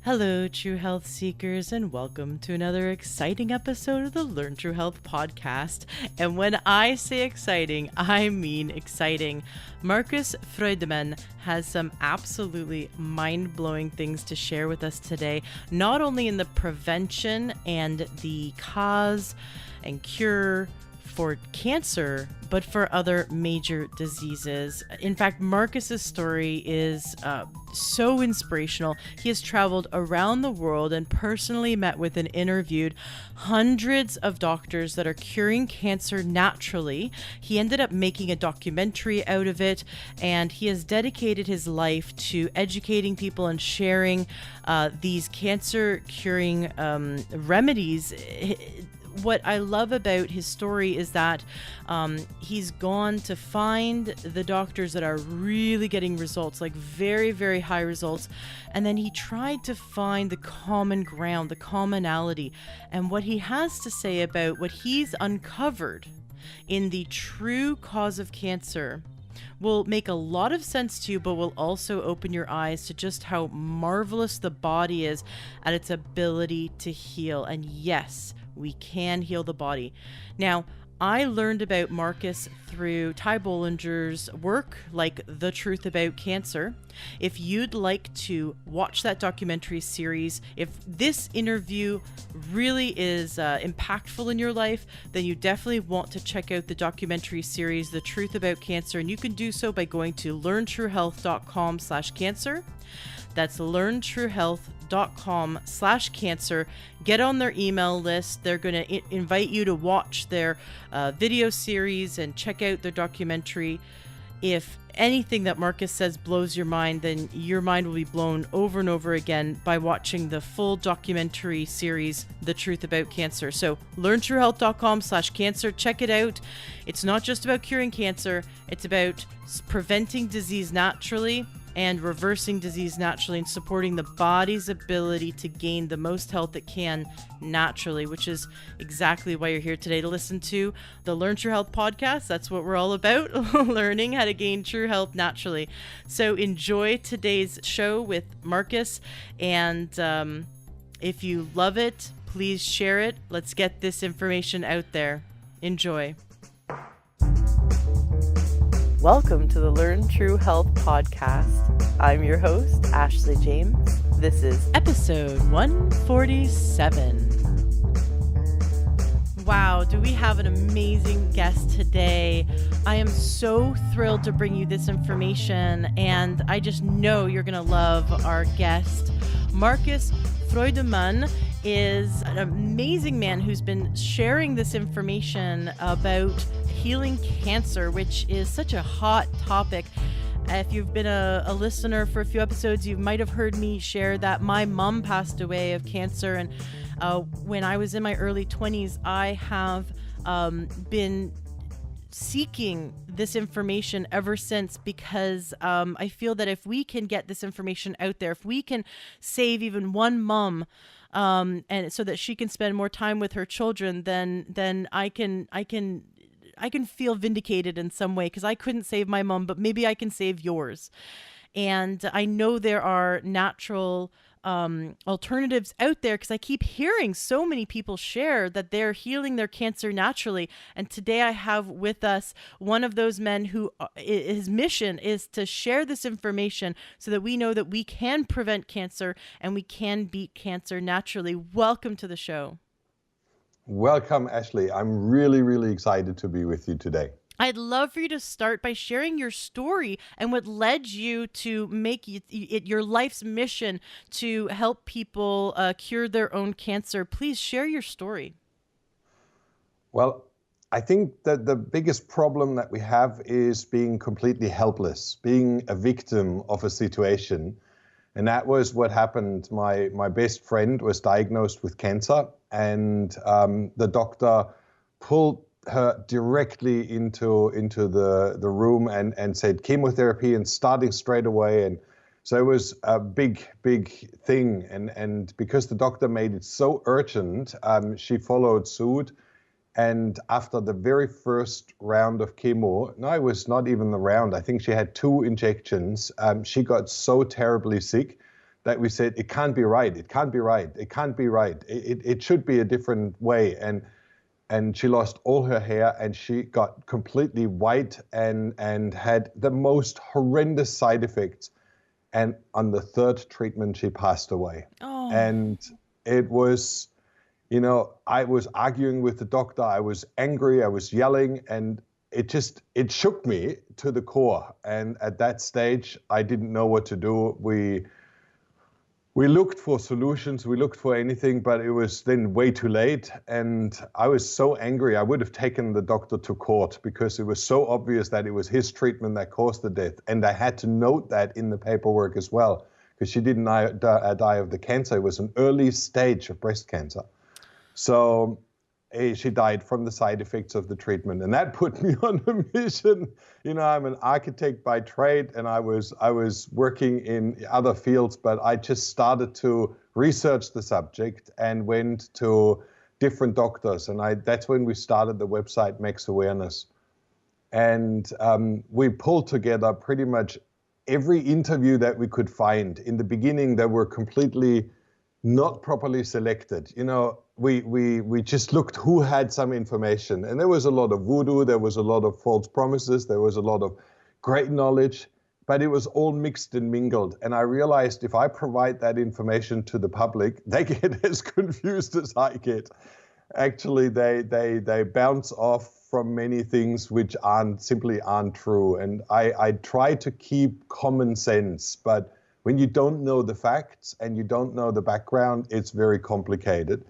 Hello, True Health Seekers, and welcome to another exciting episode of the Learn True Health podcast. And when I say exciting, I mean exciting. Marcus Freudenmann has some absolutely mind-blowing things to share with us today, not only in the prevention and the cause and cure for cancer, but for other major diseases. In fact, Marcus's story is so inspirational. He has traveled around the world and personally met with and interviewed hundreds of doctors that are curing cancer naturally. He ended up making a documentary out of it, and he has dedicated his life to educating people and sharing these cancer curing remedies. What I love about his story is that he's gone to find the doctors that are really getting results, like very, very high results. And then he tried to find the common ground, the commonality. And what he has to say about what he's uncovered in the true cause of cancer will make a lot of sense to you, but will also open your eyes to just how marvelous the body is at its ability to heal. And yes, we can heal the body. Now, I learned about Marcus through Ty Bollinger's work, like The Truth About Cancer. If you'd like to watch that documentary series, if this interview really is impactful in your life, then you definitely want to check out the documentary series, The Truth About Cancer. And you can do so by going to learntruehealth.com/cancer. That's learntruehealth.com/cancer. Get on their email list. They're going to invite you to watch their video series and check out their documentary. If anything that Marcus says blows your mind, then your mind will be blown over and over again by watching the full documentary series, The Truth About Cancer. So learntruehealth.com/cancer. Check it out. It's not just about curing cancer. It's about preventing disease naturally and reversing disease naturally and supporting the body's ability to gain the most health it can naturally, which is exactly why you're here today to listen to the Learn True Health podcast. That's what we're all about, learning how to gain true health naturally. So enjoy today's show with Marcus, and if you love it, please share it. Let's get this information out there. Enjoy. Welcome to the Learn True Health podcast. I'm your host, Ashley James. This is episode 147. Wow, do we have an amazing guest today? I am so thrilled to bring you this information, and I just know you're going to love our guest. Marcus Freudenmann is an amazing man who's been sharing this information about healing cancer, which is such a hot topic. If you've been a listener for a few episodes, you might have heard me share that my mom passed away of cancer. And when I was in my early 20s, I have been seeking this information ever since, because I feel that if we can get this information out there, if we can save even one mom, and so that she can spend more time with her children, then I can feel vindicated in some way, because I couldn't save my mom, but maybe I can save yours. And I know there are natural alternatives out there, because I keep hearing so many people share that they're healing their cancer naturally. And today I have with us one of those men who his mission is to share this information so that we know that we can prevent cancer and we can beat cancer naturally. Welcome to the show. Welcome, Ashley. I'm really, really excited to be with you today. I'd love for you to start by sharing your story and what led you to make it your life's mission to help people cure their own cancer. Please share your story. Well, I think that the biggest problem that we have is being completely helpless, being a victim of a situation. And that was what happened. My best friend was diagnosed with cancer, and the doctor pulled her directly into the room and said chemotherapy and starting straight away. And so it was a big thing. And because the doctor made it so urgent, she followed suit. And after the very first round of chemo, no, it was not even the round, I think she had 2 injections, she got so terribly sick that we said, it can't be right, it can't be right, it can't be right. It should be a different way. And she lost all her hair, and she got completely white and had the most horrendous side effects. And on the third treatment, she passed away. Oh. And it was, you know, I was arguing with the doctor. I was angry. I was yelling, and it shook me to the core. And at that stage, I didn't know what to do. We looked for solutions, we looked for anything, but it was then way too late. And I was so angry, I would have taken the doctor to court because it was so obvious that it was his treatment that caused the death. And I had to note that in the paperwork as well, because she didn't die of the cancer. It was an early stage of breast cancer. So she died from the side effects of the treatment. And that put me on a mission. You know, I'm an architect by trade, and I was working in other fields, but I just started to research the subject and went to different doctors. And that's when we started the website Max Awareness. And we pulled together pretty much every interview that we could find. In the beginning, they were completely not properly selected. You know, we just looked who had some information, and there was a lot of voodoo, there was a lot of false promises, there was a lot of great knowledge, but it was all mixed and mingled. And I realized if I provide that information to the public, they get as confused as I get. Actually, they bounce off from many things which simply aren't true. And I try to keep common sense, but when you don't know the facts and you don't know the background, it's very complicated.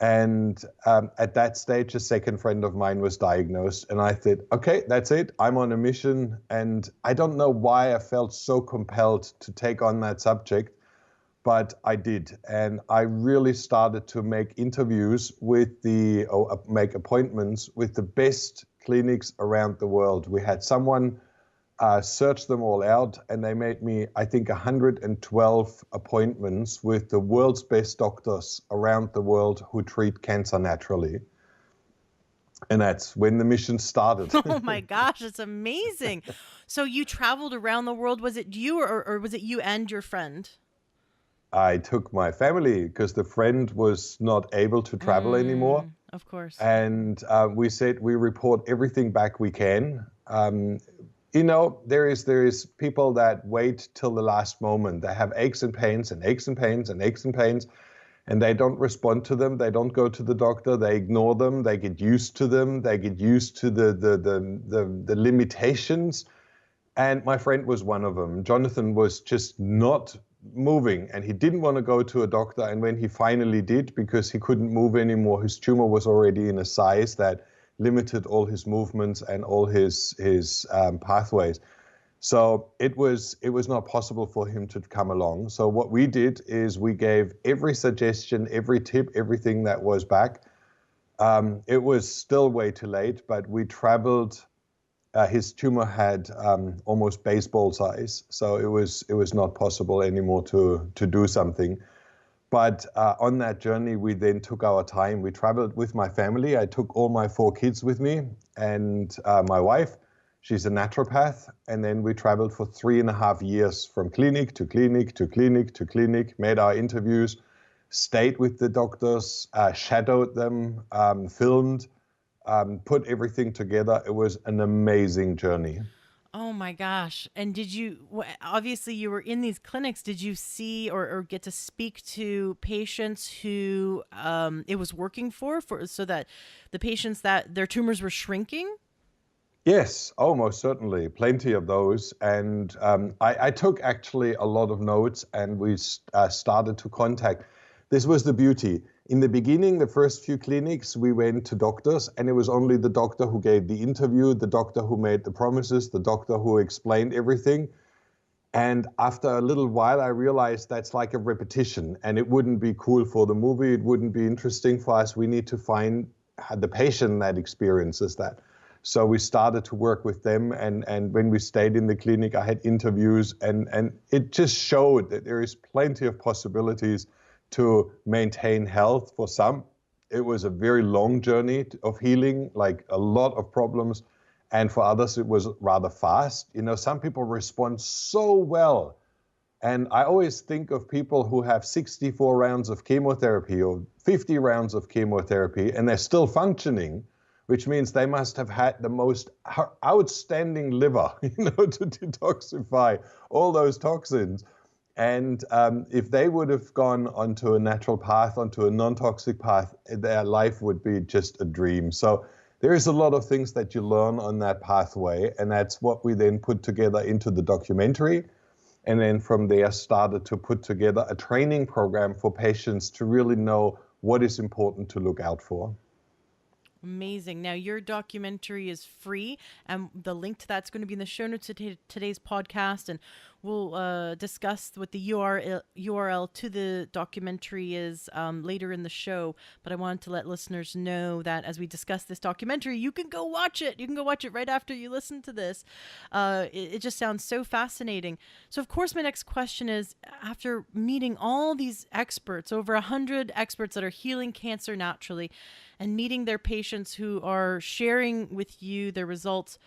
And at that stage, a second friend of mine was diagnosed, and I said, okay, that's it. I'm on a mission. And I don't know why I felt so compelled to take on that subject, but I did. And I really started to make interviews make appointments with the best clinics around the world. We had someone searched them all out, and they made me, I think, 112 appointments with the world's best doctors around the world who treat cancer naturally. And that's when the mission started. Oh my gosh, it's amazing. So you traveled around the world. Was it you or was it you and your friend? I took my family because the friend was not able to travel anymore. Of course. And we said we report everything back we can. You know, there is people that wait till the last moment. They have aches and pains and aches and pains and aches and pains, and they don't respond to them. They don't go to the doctor. They ignore them. They get used to them. They get used to the limitations. And my friend was one of them. Jonathan was just not moving, and he didn't want to go to a doctor. And when he finally did, because he couldn't move anymore, his tumor was already in a size that limited all his movements and all his pathways. So it was not possible for him to come along. So what we did is we gave every suggestion, every tip, everything that was back. It was still way too late, but we traveled. His tumor had almost baseball size, so it was not possible anymore to do something. But on that journey, we then took our time. We traveled with my family. I took all my 4 kids with me, and my wife. She's a naturopath. And then we traveled for 3.5 years from clinic to clinic to clinic to clinic, made our interviews, stayed with the doctors, shadowed them, filmed, put everything together. It was an amazing journey. Oh my gosh. And obviously you were in these clinics, did you see or get to speak to patients who it was working for so that the patients that their tumors were shrinking? Yes, almost certainly. Plenty of those. And I took actually a lot of notes, and we started to contact. This was the beauty. In the beginning, the first few clinics, we went to doctors, and it was only the doctor who gave the interview, the doctor who made the promises, the doctor who explained everything. And after a little while, I realized that's like a repetition, and it wouldn't be cool for the movie. It wouldn't be interesting for us. We need to find the patient that experiences that. So we started to work with them, and when we stayed in the clinic, I had interviews, and it just showed that there is plenty of possibilities to maintain health. For some, it was a very long journey of healing, like a lot of problems. And for others, it was rather fast. You know, some people respond so well And I always think of people who have 64 rounds of chemotherapy or 50 rounds of chemotherapy, and they're still functioning, which means they must have had the most outstanding liver, to detoxify all those toxins. And if they would have gone onto a natural path, onto a non-toxic path, their life would be just a dream. So there is a lot of things that you learn on that pathway, and that's what we then put together into the documentary. And then from there started to put together a training program for patients to really know what is important to look out for. Amazing. Now, your documentary is free, and the link to that's going to be in the show notes of today's podcast, and we'll discuss what the URL to the documentary is later in the show. But I wanted to let listeners know that as we discuss this documentary, you can go watch it. You can go watch it right after you listen to this. It just sounds so fascinating. So, of course, my next question is, after meeting all these experts, over 100 experts that are healing cancer naturally, and meeting their patients who are sharing with you their results,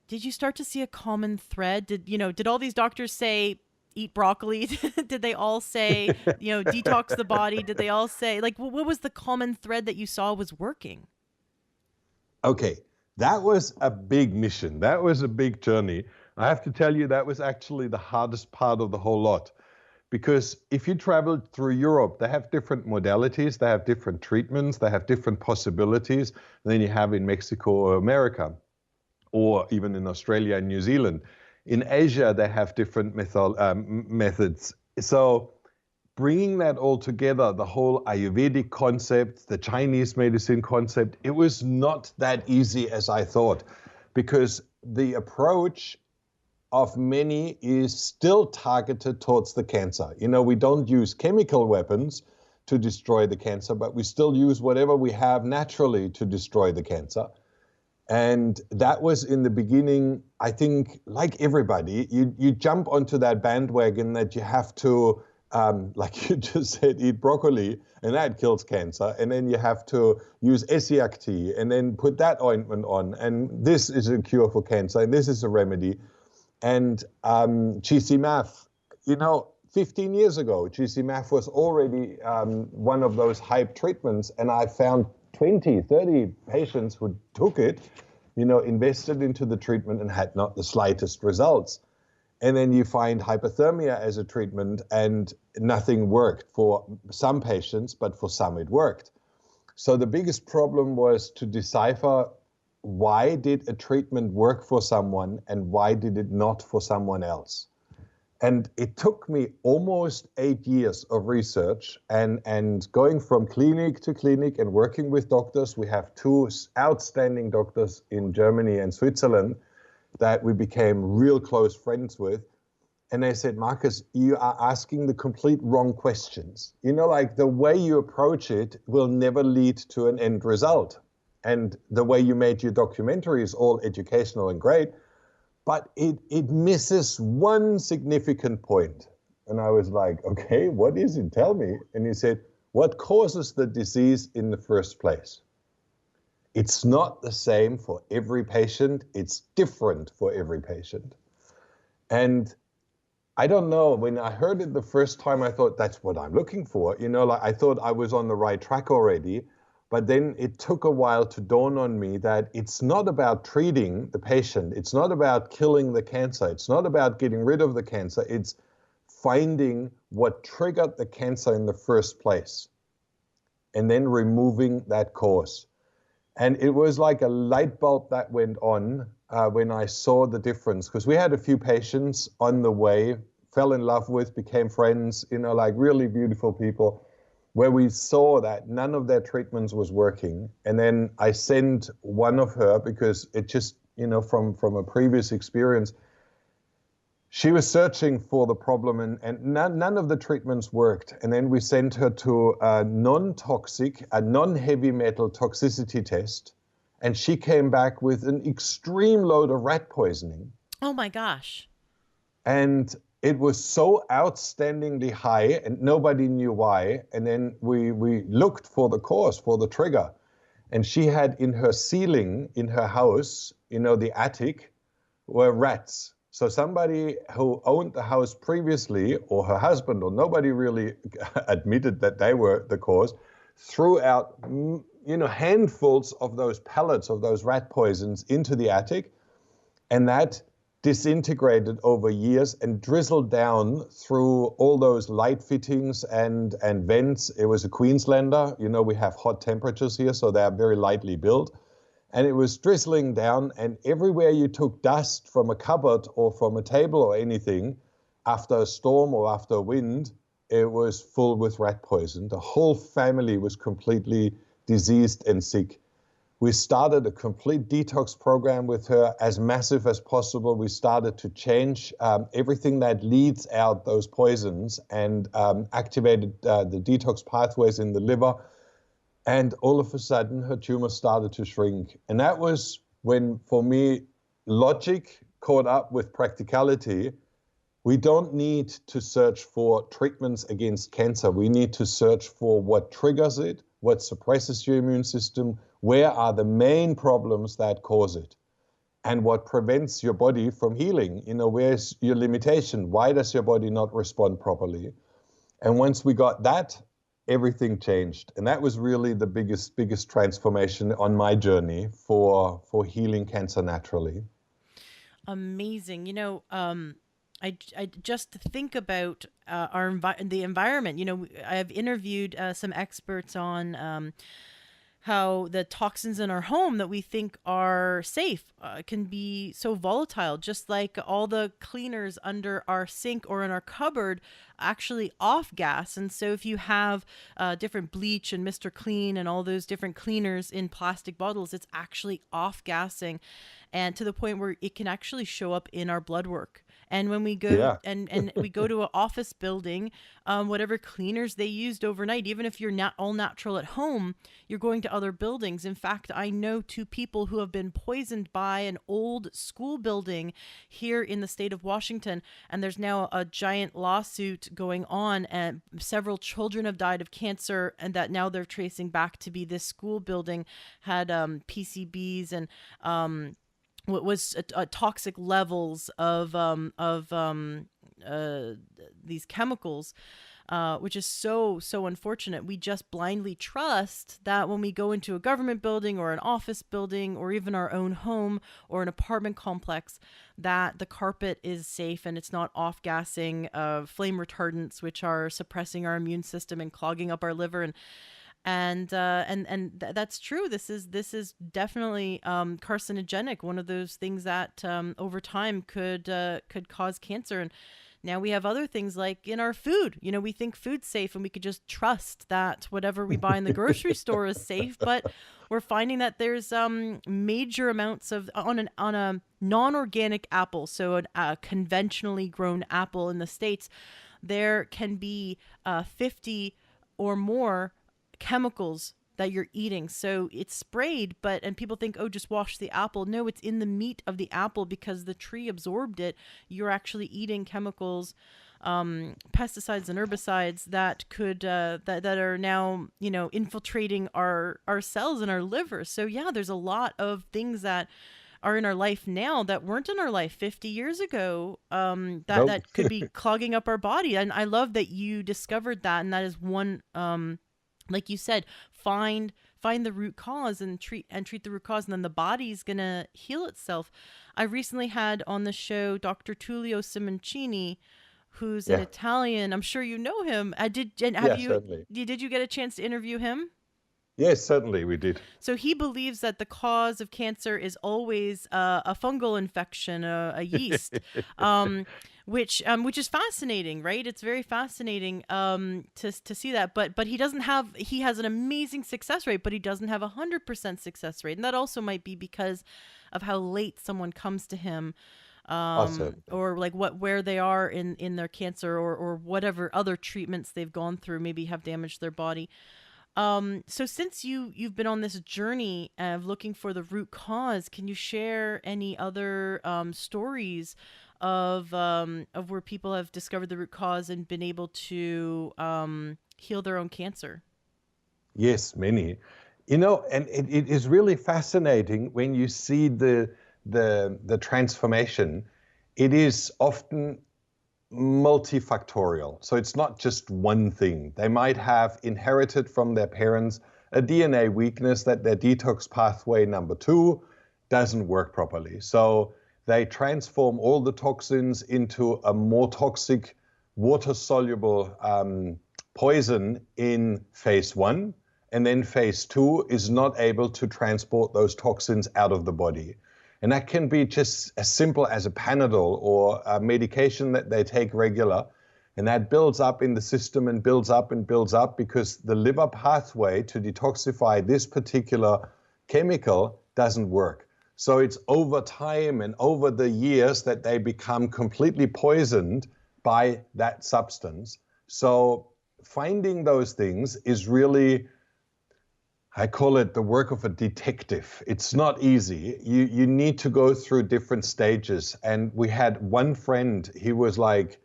did you start to see a common thread? Did all these doctors say, eat broccoli? Did they all say, detox the body? Did they all say, what was the common thread that you saw was working? Okay, that was a big mission. That was a big journey. I have to tell you, that was actually the hardest part of the whole lot. Because if you travel through Europe, they have different modalities, they have different treatments, they have different possibilities than you have in Mexico or America, or even in Australia and New Zealand. In Asia, they have different methods. So bringing that all together, the whole Ayurvedic concept, the Chinese medicine concept, it was not that easy as I thought, because the approach of many is still targeted towards the cancer. We don't use chemical weapons to destroy the cancer, but we still use whatever we have naturally to destroy the cancer. And that was in the beginning, I think, like everybody, you jump onto that bandwagon that you have to, like you just said, eat broccoli, and that kills cancer. And then you have to use Essiac tea, and then put that ointment on. And this is a cure for cancer, and this is a remedy. And GCMAF, 15 years ago, GCMAF was already one of those hype treatments. And I found 20, 30 patients who took it, invested into the treatment and had not the slightest results. And then you find hypothermia as a treatment and nothing worked for some patients, but for some it worked. So the biggest problem was to decipher, why did a treatment work for someone and why did it not for someone else? And it took me almost 8 years of research and going from clinic to clinic and working with doctors. We have 2 outstanding doctors in Germany and Switzerland that we became real close friends with. And they said, Marcus, you are asking the complete wrong questions. The way you approach it will never lead to an end result. And the way you made your documentary is all educational and great, but it misses one significant point. And I was like, okay, what is it? Tell me. And he said, what causes the disease in the first place? It's not the same for every patient. It's different for every patient. And I don't know, when I heard it the first time, I thought, that's what I'm looking for. I thought I was on the right track already. But then it took a while to dawn on me that it's not about treating the patient. It's not about killing the cancer. It's not about getting rid of the cancer. It's finding what triggered the cancer in the first place and then removing that cause. And it was like a light bulb that went on when I saw the difference, because we had a few patients on the way, fell in love with, became friends, really beautiful people, where we saw that none of their treatments was working. And then I sent one of her, because it just, from a previous experience, she was searching for the problem and none of the treatments worked. And then we sent her to a non-toxic, a non-heavy metal toxicity test. And she came back with an extreme load of rat poisoning. Oh my gosh. And it was so outstandingly high and nobody knew why. And then we looked for the cause, for the trigger. And she had in her ceiling, in her house, the attic, were rats. So somebody who owned the house previously, or her husband, or nobody really admitted that they were the cause, threw out, handfuls of those pellets of those rat poisons into the attic, and that disintegrated over years and drizzled down through all those light fittings and vents. It was a Queenslander. We have hot temperatures here, so they are very lightly built. And it was drizzling down, and everywhere you took dust from a cupboard or from a table or anything, after a storm or after a wind, it was full with rat poison. The whole family was completely diseased and sick. We started a complete detox program with her, as massive as possible. We started to change everything that leads out those poisons and activated the detox pathways in the liver. And all of a sudden, her tumor started to shrink. And that was when, for me, logic caught up with practicality. We don't need to search for treatments against cancer. We need to search for what triggers it, what suppresses your immune system, where are the main problems that cause it, and what prevents your body from healing. Where's your limitation? Why does your body not respond properly? And once we got that, everything changed. And that was really the biggest transformation on my journey for healing cancer naturally. Amazing. I just think about the environment. I've interviewed some experts on how the toxins in our home that we think are safe can be so volatile, just like all the cleaners under our sink or in our cupboard actually off gas. And so if you have different bleach and Mr. Clean and all those different cleaners in plastic bottles, it's actually off gassing, and to the point where it can actually show up in our blood work. And when we go and we go to an office building, whatever cleaners they used overnight, even if you're not all natural at home, you're going to other buildings. In fact, I know 2 people who have been poisoned by an old school building here in the state of Washington. And there's now a giant lawsuit going on, and several children have died of cancer, and that now they're tracing back to be this school building had PCBs and what was toxic levels of these chemicals, which is so unfortunate. We just blindly trust that when we go into a government building or an office building or even our own home or an apartment complex, that the carpet is safe and it's not off-gassing flame retardants, which are suppressing our immune system and clogging up our liver. And that's true. This is definitely carcinogenic. One of those things that over time could cause cancer. And now we have other things like in our food. We think food's safe and we could just trust that whatever we buy in the grocery store is safe. But we're finding that there's major amounts of on a non-organic apple, so a conventionally grown apple in the States, there can be 50 or more chemicals that you're eating. So it's sprayed, and people think, oh, just wash the apple. No, it's in the meat of the apple because the tree absorbed it. You're actually eating chemicals, pesticides and herbicides that could that are now infiltrating our cells and our liver. So yeah, there's a lot of things that are in our life now that weren't in our life 50 years ago, that could be clogging up our body. And I love that you discovered that, and that is one like you said, find the root cause and treat the root cause, and then the body's gonna heal itself. I recently had on the show Dr. Tullio Simoncini, who's an Italian. I'm sure you know him. Certainly. Did you get a chance to interview him? Yes, certainly we did. So he believes that the cause of cancer is always a fungal infection, a yeast, which is fascinating, right? It's very fascinating to see that. But he has an amazing success rate, but he doesn't have 100% success rate, and that also might be because of how late someone comes to him. Or like where they are in their cancer, or whatever other treatments they've gone through maybe have damaged their body. So since you've been on this journey of looking for the root cause, can you share any other stories of where people have discovered the root cause and been able to heal their own cancer? Yes, many. And it is really fascinating when you see the transformation. it is often multifactorial. So it's not just one thing. They might have inherited from their parents a DNA weakness that their detox pathway number 2 doesn't work properly. So they transform all the toxins into a more toxic, water-soluble poison in phase 1. And then phase 2 is not able to transport those toxins out of the body. And that can be just as simple as a Panadol or a medication that they take regular. And that builds up in the system and builds up and builds up because the liver pathway to detoxify this particular chemical doesn't work. So it's over time and over the years that they become completely poisoned by that substance. So finding those things is really, I call it the work of a detective. It's not easy. You need to go through different stages. And we had one friend, he was like,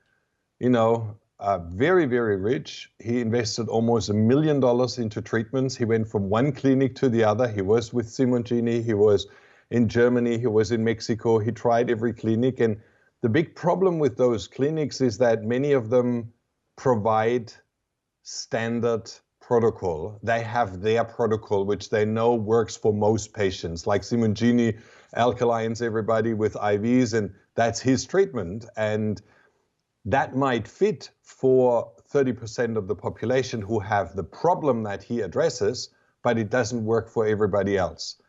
very, very rich. He invested almost $1 million into treatments. He went from one clinic to the other. He was with Simoncini. He was in Germany. He was in Mexico. He tried every clinic. And the big problem with those clinics is that many of them provide standard protocol. They have their protocol, which they know works for most patients, like Simoncini alkalines everybody with IVs, and that's his treatment. And that might fit for 30% of the population who have the problem that he addresses, but it doesn't work for everybody else.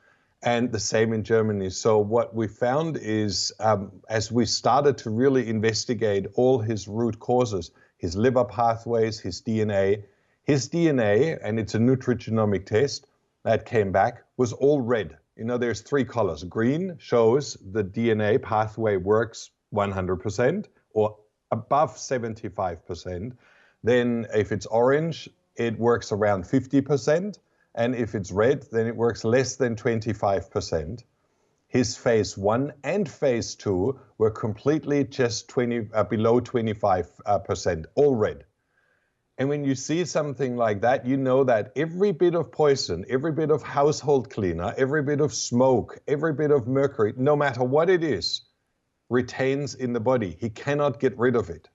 And the same in Germany. So what we found is, as we started to really investigate all his root causes, his liver pathways, his DNA, and it's a nutrigenomic test that came back, was all red. There's 3 colors. Green shows the DNA pathway works 100% or above 75%. Then if it's orange, it works around 50%. And if it's red, then it works less than 25%. His phase 1 and phase 2 were completely just below 25%, all red. And when you see something like that, you know that every bit of poison, every bit of household cleaner, every bit of smoke, every bit of mercury, no matter what it is, retains in the body. He cannot get rid of it.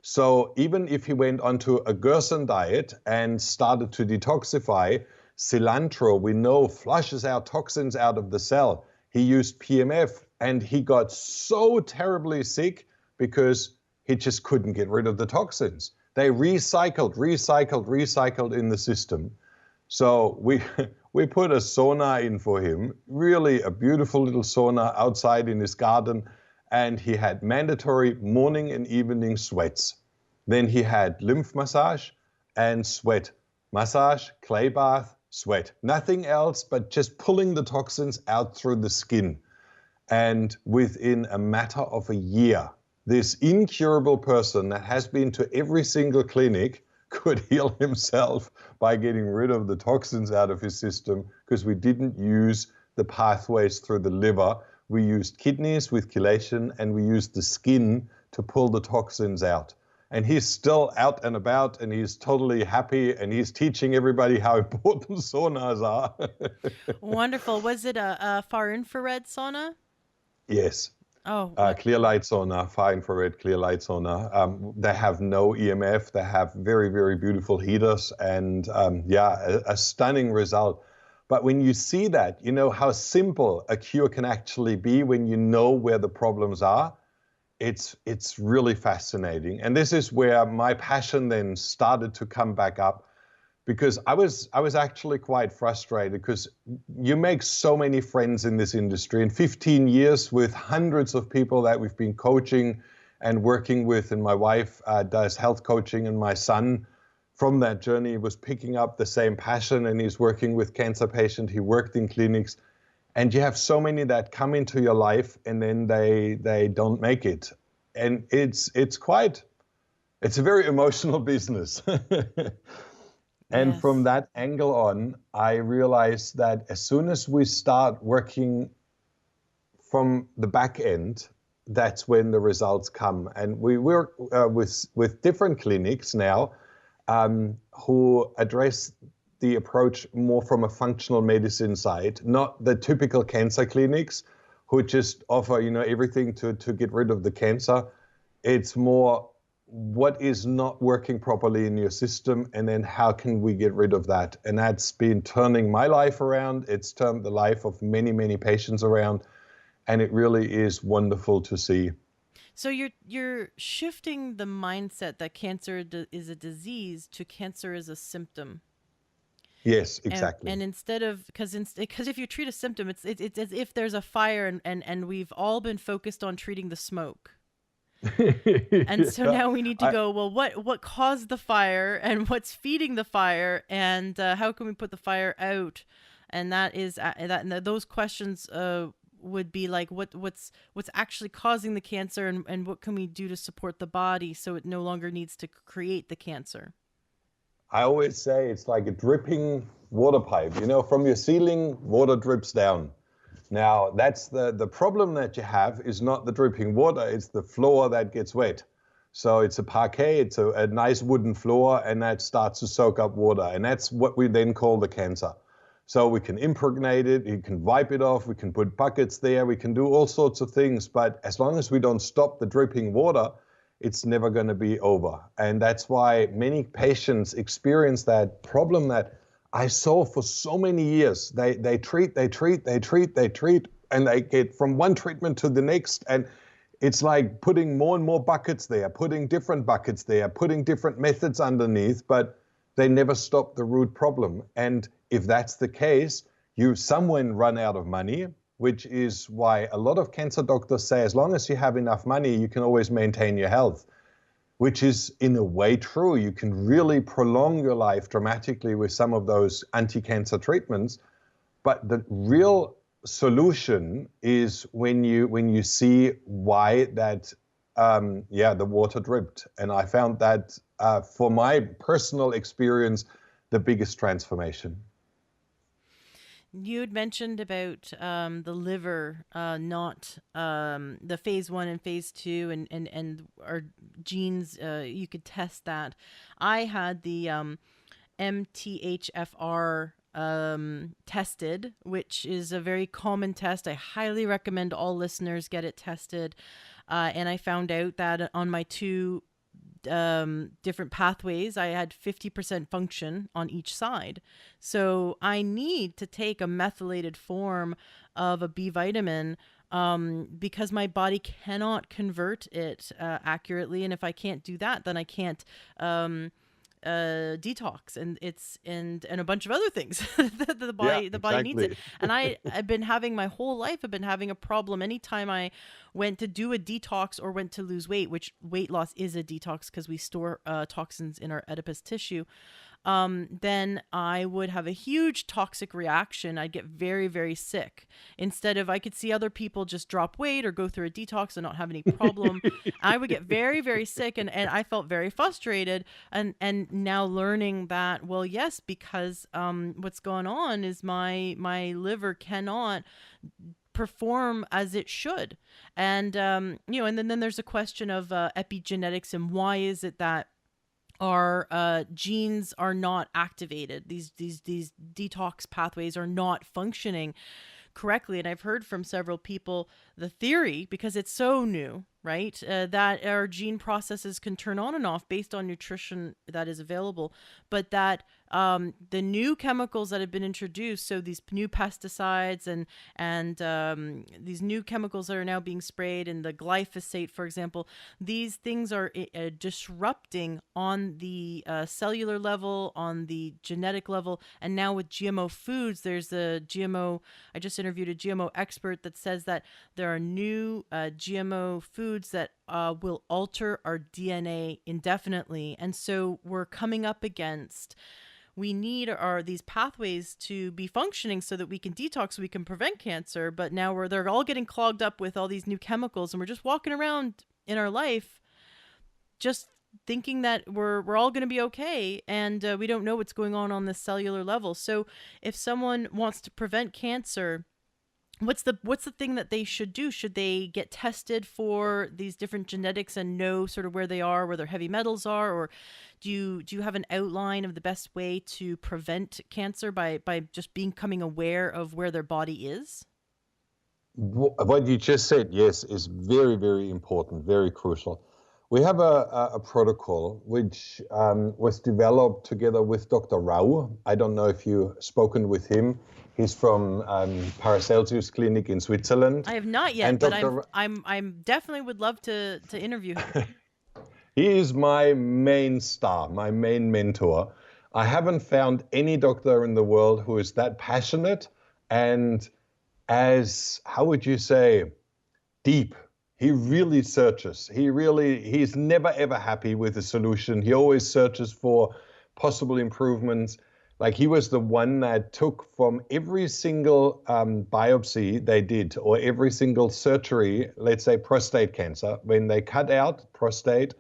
So even if he went onto a Gerson diet and started to detoxify, cilantro, we know, flushes out toxins out of the cell. He used PMF and he got so terribly sick because he just couldn't get rid of the toxins. They recycled in the system. So we put a sauna in for him, really a beautiful little sauna outside in his garden, and he had mandatory morning and evening sweats. Then he had lymph massage and sweat. Massage, clay bath, sweat. Nothing else but just pulling the toxins out through the skin. And within a matter of a year, this incurable person that has been to every single clinic could heal himself by getting rid of the toxins out of his system because we didn't use the pathways through the liver. We used kidneys with chelation and we used the skin to pull the toxins out. And he's still out and about and he's totally happy and he's teaching everybody how important saunas are. Wonderful. Was it a far infrared sauna? Yes. Oh, clear light sauna, far infrared clear light sauna. They have no EMF. They have very, very beautiful heaters and a stunning result. But when you see that, you know how simple a cure can actually be when you know where the problems are. It's really fascinating. And this is where my passion then started to come back up, because I was actually quite frustrated because you make so many friends in this industry. In 15 years with hundreds of people that we've been coaching and working with, and my wife does health coaching, and my son from that journey was picking up the same passion, and he's working with cancer patients. He worked in clinics, and you have so many that come into your life and then they don't make it. And it's a very emotional business. And yes. from that angle on, I realized that as soon as we start working from the back end, that's when the results come. And we work with different clinics now who address the approach more from a functional medicine side, not the typical cancer clinics who just offer, everything to get rid of the cancer. It's more what is not working properly in your system, and then how can we get rid of that? And that's been turning my life around. It's turned the life of many, many patients around, and it really is wonderful to see. So you're shifting the mindset that cancer is a disease to cancer is a symptom. Yes, exactly. And instead of, because if you treat a symptom, it's as if there's a fire, and we've all been focused on treating the smoke. And so now we need to go, well, what caused the fire, and what's feeding the fire, and how can we put the fire out? And that is those questions would be like, what's actually causing the cancer, and what can we do to support the body so it no longer needs to create the cancer? I always say it's like a dripping water pipe. From your ceiling, water drips down. Now, that's the problem that you have is not the dripping water, it's the floor that gets wet. So it's a parquet, it's a nice wooden floor, and that starts to soak up water. And that's what we then call the cancer. So we can impregnate it, you can wipe it off, we can put buckets there, we can do all sorts of things. But as long as we don't stop the dripping water, it's never going to be over. And that's why many patients experience that problem that I saw for so many years. They treat, and they get from one treatment to the next. And it's like putting more and more buckets there, putting different buckets there, putting different methods underneath, but they never stop the root problem. And if that's the case, you somewhere run out of money, which is why a lot of cancer doctors say, as long as you have enough money, you can always maintain your health, which is in a way true. You can really prolong your life dramatically with some of those anti-cancer treatments. But the real solution is when you see why that, the water dripped. And I found that for my personal experience, the biggest transformation. You had mentioned about the liver, not the phase 1 and phase 2, and our genes. You could test that. I had the MTHFR tested, which is a very common test. I highly recommend all listeners get it tested. And I found out that on my two different pathways, I had 50% function on each side. So I need to take a methylated form of a B vitamin because my body cannot convert it accurately. And if I can't do that, then I can't detox and a bunch of other things that the body needs it. And I've been having my whole life, I've been having a problem anytime I went to do a detox or went to lose weight, which weight loss is a detox because we store toxins in our adipose tissue. Then I would have a huge toxic reaction. I'd get very, very sick. Instead of, I could see other people just drop weight or go through a detox and not have any problem. I would get very, very sick, and I felt very frustrated. And now learning that, well, yes, because what's going on is my liver cannot perform as it should. And and then there's a question of epigenetics, and why is it that our genes are not activated, these detox pathways are not functioning correctly. And I've heard from several people the theory, because it's so new, right, that our gene processes can turn on and off based on nutrition that is available, but that the new chemicals that have been introduced, so these new pesticides and these new chemicals that are now being sprayed, and the glyphosate, for example, these things are disrupting on the cellular level, on the genetic level. And now with GMO foods, there's a GMO, I just interviewed a GMO expert that says that there are new GMO foods that will alter our DNA indefinitely. And so we're coming up against, we need these pathways to be functioning so that we can detox, so we can prevent cancer. But now they're all getting clogged up with all these new chemicals, and we're just walking around in our life just thinking that we're all going to be okay, and we don't know what's going on the cellular level. So if someone wants to prevent cancer, what's the thing that they should do? Should they get tested for these different genetics and know sort of where they are, where their heavy metals are? Or do you have an outline of the best way to prevent cancer by just becoming aware of where their body is? What you just said, yes, is very, very important, very crucial. We have a protocol which was developed together with Dr. Rau. I don't know if you've spoken with him. He's from Paracelsus Clinic in Switzerland. I have not yet, And but Dr. I'm definitely would love to interview him. He is my main star, my main mentor. I haven't found any doctor in the world who is that passionate and as, how would you say, deep. He really searches. He's never ever happy with the solution. He always searches for possible improvements. Like he was the one that took from every single biopsy they did or every single surgery, let's say prostate cancer, when they cut out prostate,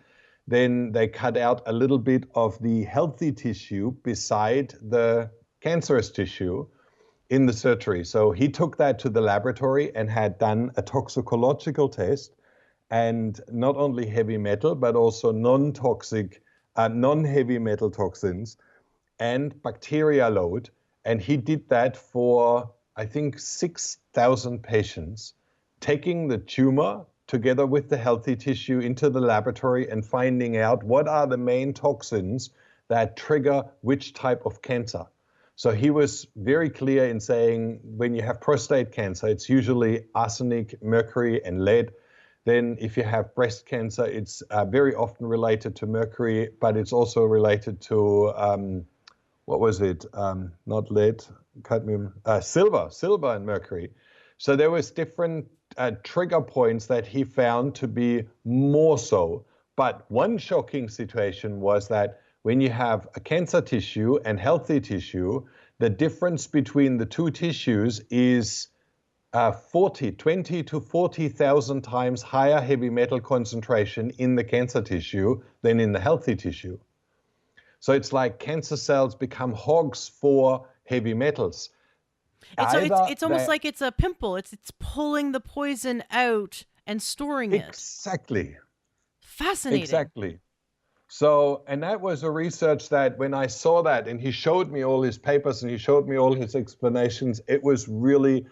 then they cut out a little bit of the healthy tissue beside the cancerous tissue in the surgery. So he took that to the laboratory and had done a toxicological test and not only heavy metal, but also non-toxic, non-heavy metal toxins and bacteria load. And he did that for, I think, 6,000 patients, taking the tumor together with the healthy tissue into the laboratory and finding out what are the main toxins that trigger which type of cancer. So he was very clear in saying when you have prostate cancer, it's usually arsenic, mercury, and lead. Then if you have breast cancer, it's very often related to mercury, but it's also related to, what was it? Not lead, cadmium, silver and mercury. So there was different trigger points that he found to be more so. But one shocking situation was that when you have a cancer tissue and healthy tissue, the difference between the two tissues is 20 to 40,000 times higher heavy metal concentration in the cancer tissue than in the healthy tissue. So it's like cancer cells become hogs for heavy metals. It's almost like it's a pimple. It's pulling the poison out and storing it. Exactly. Fascinating. Exactly. So, and that was a research that when I saw that and he showed me all his papers and he showed me all his explanations, it was really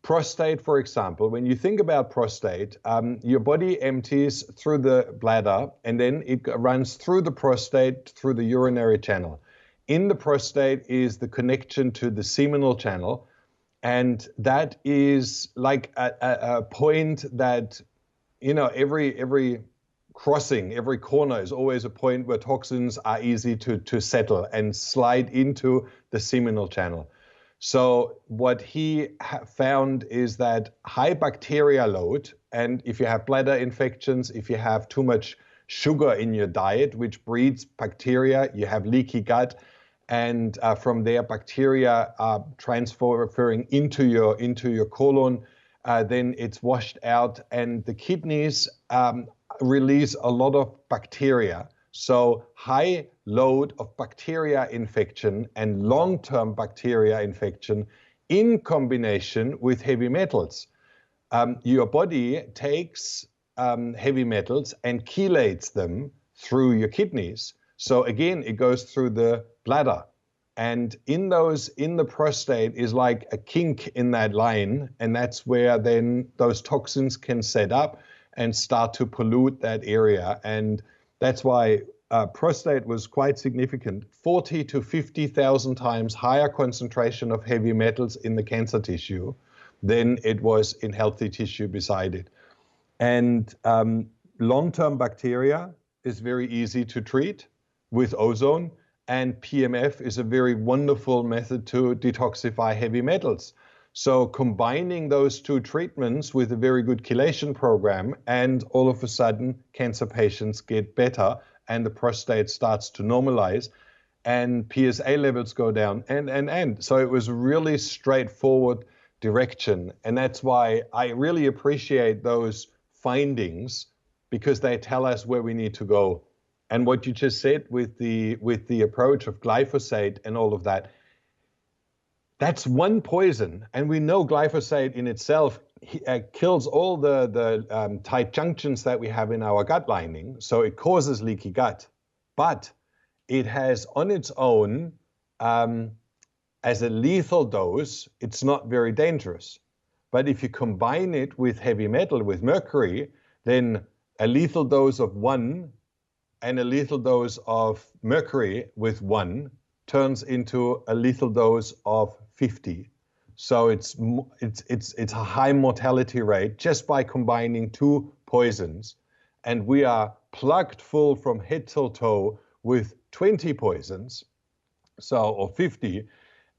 prostate, for example. When you think about prostate, your body empties through the bladder and then it runs through the prostate, through the urinary channel. In the prostate is the connection to the seminal channel. And that is like a point that, you know, every crossing, every corner is always a point where toxins are easy to settle and slide into the seminal channel. So what he found is that high bacteria load, and if you have bladder infections, if you have too much sugar in your diet, which breeds bacteria, you have leaky gut, and from there bacteria are transferring into your colon, then it's washed out, and the kidneys release a lot of bacteria. So high load of bacteria infection and long-term bacteria infection in combination with heavy metals. Your body takes heavy metals and chelates them through your kidneys. So again, it goes through the bladder. And in the prostate is like a kink in that line. And that's where then those toxins can set up and start to pollute that area. And that's why prostate was quite significant. 40 to 50,000 times higher concentration of heavy metals in the cancer tissue than it was in healthy tissue beside it. And long-term bacteria is very easy to treat with ozone. And PMF is a very wonderful method to detoxify heavy metals. So combining those two treatments with a very good chelation program, and all of a sudden cancer patients get better and the prostate starts to normalize and PSA levels go down and. So it was really straightforward direction. And that's why I really appreciate those findings, because they tell us where we need to go. And what you just said with the approach of glyphosate and all of that, that's one poison, and we know glyphosate in itself kills all the tight junctions that we have in our gut lining, so it causes leaky gut. But it has on its own, as a lethal dose, it's not very dangerous. But if you combine it with heavy metal, with mercury, then a lethal dose of 1 and a lethal dose of mercury with 1 turns into a lethal dose of 50. So it's a high mortality rate just by combining 2 poisons. And we are plugged full from head till toe with 20 poisons, or 50.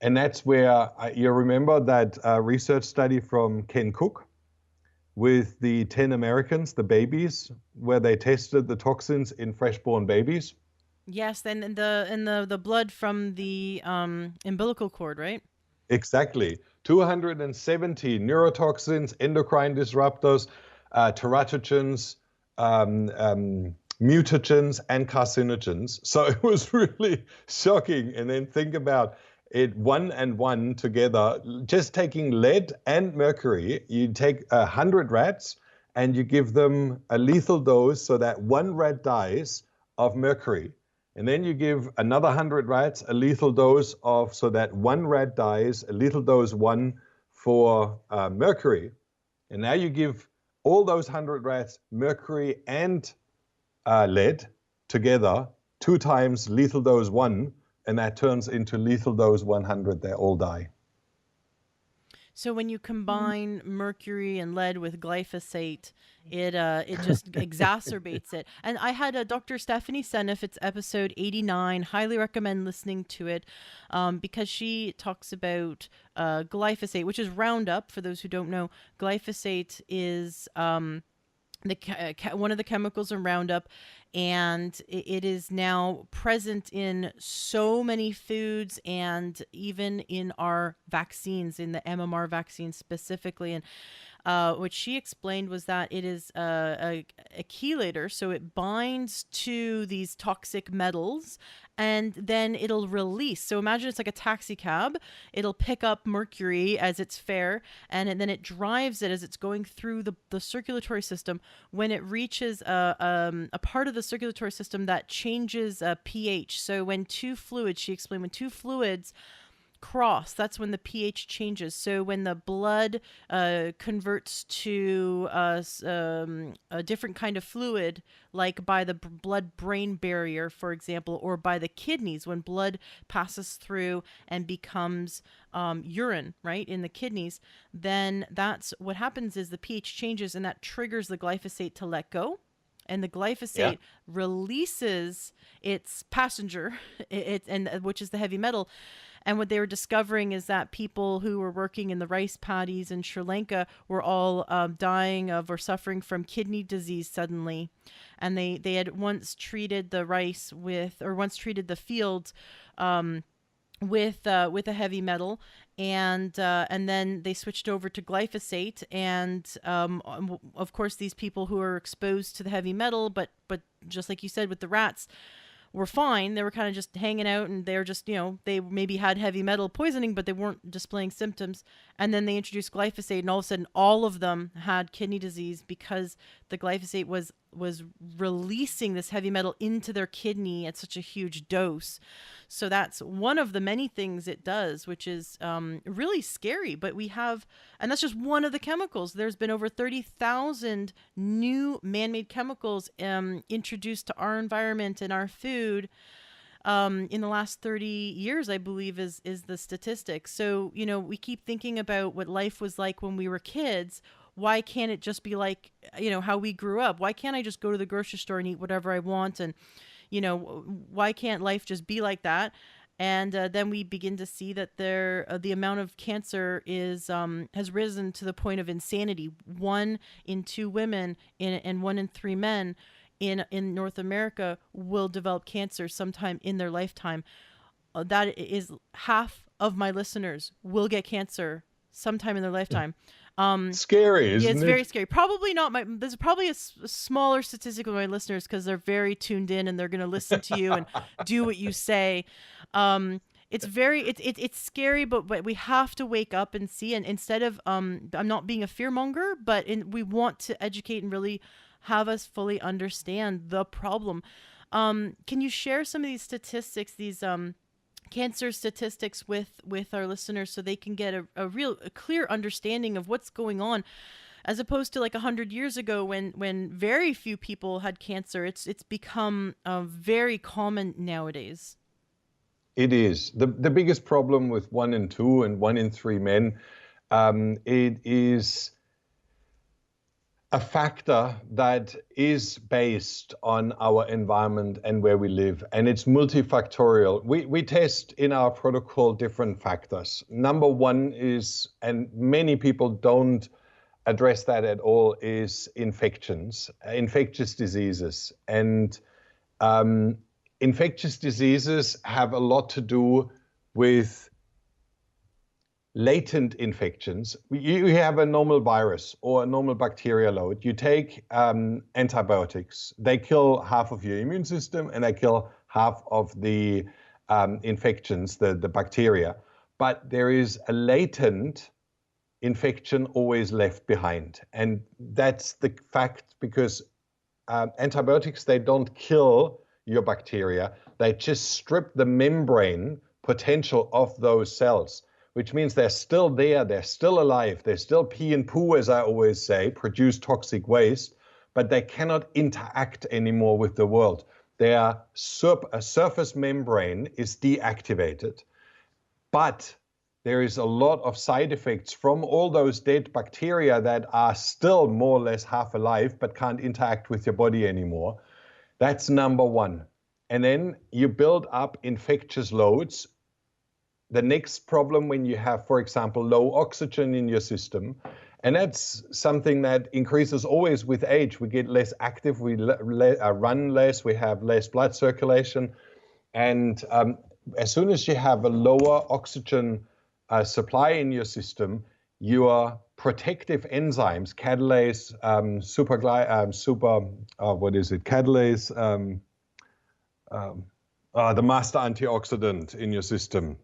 And that's where you remember that research study from Ken Cook with the 10 Americans, the babies, where they tested the toxins in freshborn babies. Yes, then in the blood from the umbilical cord, right? Exactly. 270 neurotoxins, endocrine disruptors, teratogens, mutagens, and carcinogens. So it was really shocking. And then think about it, 1 and 1 together, just taking lead and mercury. You take 100 rats and you give them a lethal dose so that 1 rat dies of mercury. And then you give another 100 rats a lethal dose of, so that 1 rat dies, a lethal dose 1 for mercury. And now you give all those 100 rats mercury and lead together, 2 times lethal dose 1, and that turns into lethal dose 100. They all die. So when you combine mercury and lead with glyphosate, it just exacerbates it. And I had Dr. Stephanie Seneff, it's episode 89. Highly recommend listening to it because she talks about glyphosate, which is Roundup. For those who don't know, glyphosate is one of the chemicals in Roundup, and it is now present in so many foods and even in our vaccines, in the MMR vaccine specifically. And what she explained was that it is a chelator, so it binds to these toxic metals and then it'll release. So imagine it's like a taxi cab. It'll pick up mercury as its fare, and then it drives it as it's going through the circulatory system. When it reaches a part of the circulatory system that changes pH. So when two fluids, she explained, when two fluids cross, that's when the pH changes. So when the blood converts to a different kind of fluid, like by the blood-brain barrier, for example, or by the kidneys, when blood passes through and becomes urine, right, in the kidneys, then that's what happens is the pH changes, and that triggers the glyphosate to let go. And the glyphosate releases its passenger, which is the heavy metal. And what they were discovering is that people who were working in the rice paddies in Sri Lanka were all dying of or suffering from kidney disease suddenly. And they had once treated the rice with, or once treated the fields with a heavy metal, and then they switched over to glyphosate, and of course these people who are exposed to the heavy metal, but just like you said with the rats, were fine. They were kind of just hanging out, and they were just, they maybe had heavy metal poisoning, but they weren't displaying symptoms. And then they introduced glyphosate, and all of a sudden all of them had kidney disease because the glyphosate was releasing this heavy metal into their kidney at such a huge dose. So that's one of the many things it does, which is really scary. But we have, and that's just one of the chemicals. There's been over 30,000 new man-made chemicals introduced to our environment and our food in the last 30 years, I believe, is the statistic. So, we keep thinking about what life was like when we were kids. Why can't it just be like, how we grew up? Why can't I just go to the grocery store and eat whatever I want? And, why can't life just be like that? And then we begin to see that the amount of cancer has risen to the point of insanity. 1 in 2 women and 1 in 3 men in North America will develop cancer sometime in their lifetime. That is half of my listeners will get cancer sometime in their lifetime. Scary, isn't it? Yeah, it's very scary. Probably not there's probably a smaller statistic of my listeners because they're very tuned in and they're going to listen to you and do what you say. It's it's scary, but we have to wake up and see. And instead of, I'm not being a fearmonger, but we want to educate and really have us fully understand the problem. Can you share some of these statistics, these cancer statistics with our listeners so they can get a clear understanding of what's going on, as opposed to like 100 years ago when very few people had cancer. It's become very common nowadays. It is. The biggest problem with 1 in 2 and 1 in 3 men, it is a factor that is based on our environment and where we live, and it's multifactorial. We test in our protocol different factors. Number one is, and many people don't address that at all, is infections, infectious diseases. And infectious diseases have a lot to do with latent infections. You have a normal virus or a normal bacteria load. You take antibiotics. They kill half of your immune system and they kill half of the infections, the bacteria. But there is a latent infection always left behind. And that's the fact, because antibiotics, they don't kill your bacteria. They just strip the membrane potential of those cells, which means they're still there, they're still alive, they're still pee and poo, as I always say, produce toxic waste, but they cannot interact anymore with the world. Their surface membrane is deactivated. But there is a lot of side effects from all those dead bacteria that are still more or less half alive, but can't interact with your body anymore. That's number one. And then you build up infectious loads. The next problem when you have, for example, low oxygen in your system, and that's something that increases always with age. We get less active, we run less, we have less blood circulation. And as soon as you have a lower oxygen supply in your system, your protective enzymes, catalase, catalase, the master antioxidant in your system.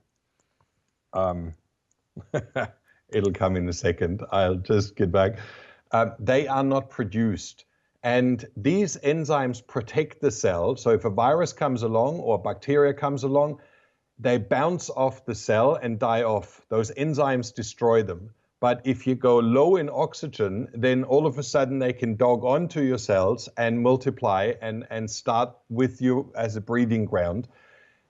It'll come in a second. I'll just get back. They are not produced. And these enzymes protect the cell. So if a virus comes along or bacteria comes along, they bounce off the cell and die off. Those enzymes destroy them. But if you go low in oxygen, then all of a sudden they can dog onto your cells and multiply and start with you as a breeding ground.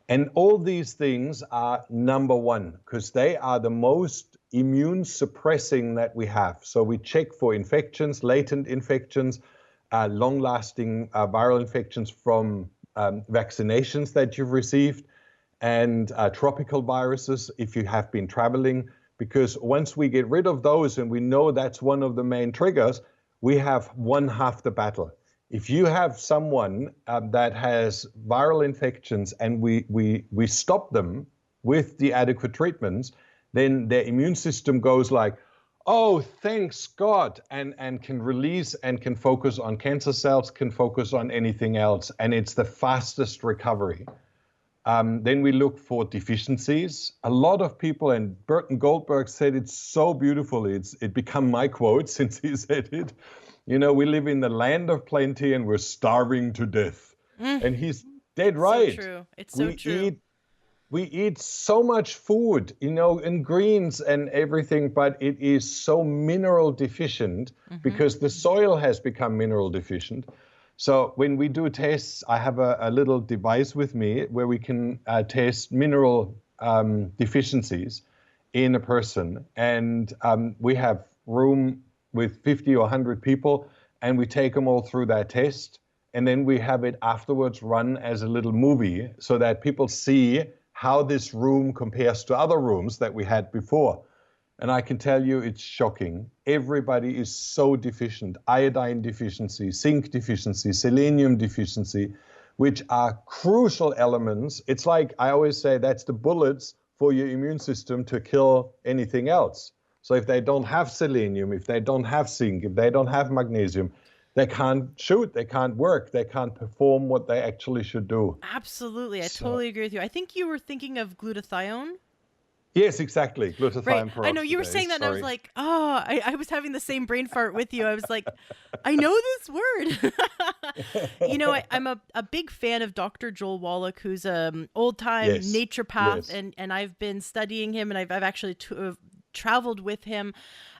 And all these things are number one, because they are the most immune suppressing that we have. So we check for infections, latent infections, long-lasting viral infections from vaccinations that you've received, and tropical viruses if you have been traveling. Because once we get rid of those, and we know that's one of the main triggers, we have won half the battle. If you have someone that has viral infections and we stop them with the adequate treatments, then their immune system goes like, oh, thanks God, and can release and can focus on cancer cells, can focus on anything else. And it's the fastest recovery. Then we look for deficiencies. A lot of people, and Burton Goldberg said it so beautifully, it become my quote since he said it. You know, we live in the land of plenty and we're starving to death. And he's dead right. So true. It's so true. We eat so much food, you know, and greens and everything, but it is so mineral deficient because the soil has become mineral deficient. So when we do tests, I have a little device with me where we can test mineral deficiencies in a person. And we have room with 50 or 100 people, and we take them all through that test. And then we have it afterwards run as a little movie so that people see how this room compares to other rooms that we had before. And I can tell you it's shocking. Everybody is so deficient. Iodine deficiency, zinc deficiency, selenium deficiency, which are crucial elements. It's like I always say, that's the bullets for your immune system to kill anything else. So if they don't have selenium, if they don't have zinc, if they don't have magnesium, they can't shoot, they can't work, they can't perform what they actually should do. Absolutely. I totally agree with you. I think you were thinking of glutathione. Yes, exactly. Right. Glutathione I know you were peroxidase. saying that and I was Sorry. like, oh, I was having the same brain fart with you. I was like, I know this word. I'm a big fan of Dr. Joel Wallach, who's old time Yes. naturopath, Yes. and I've been studying him, and I've actually traveled with him.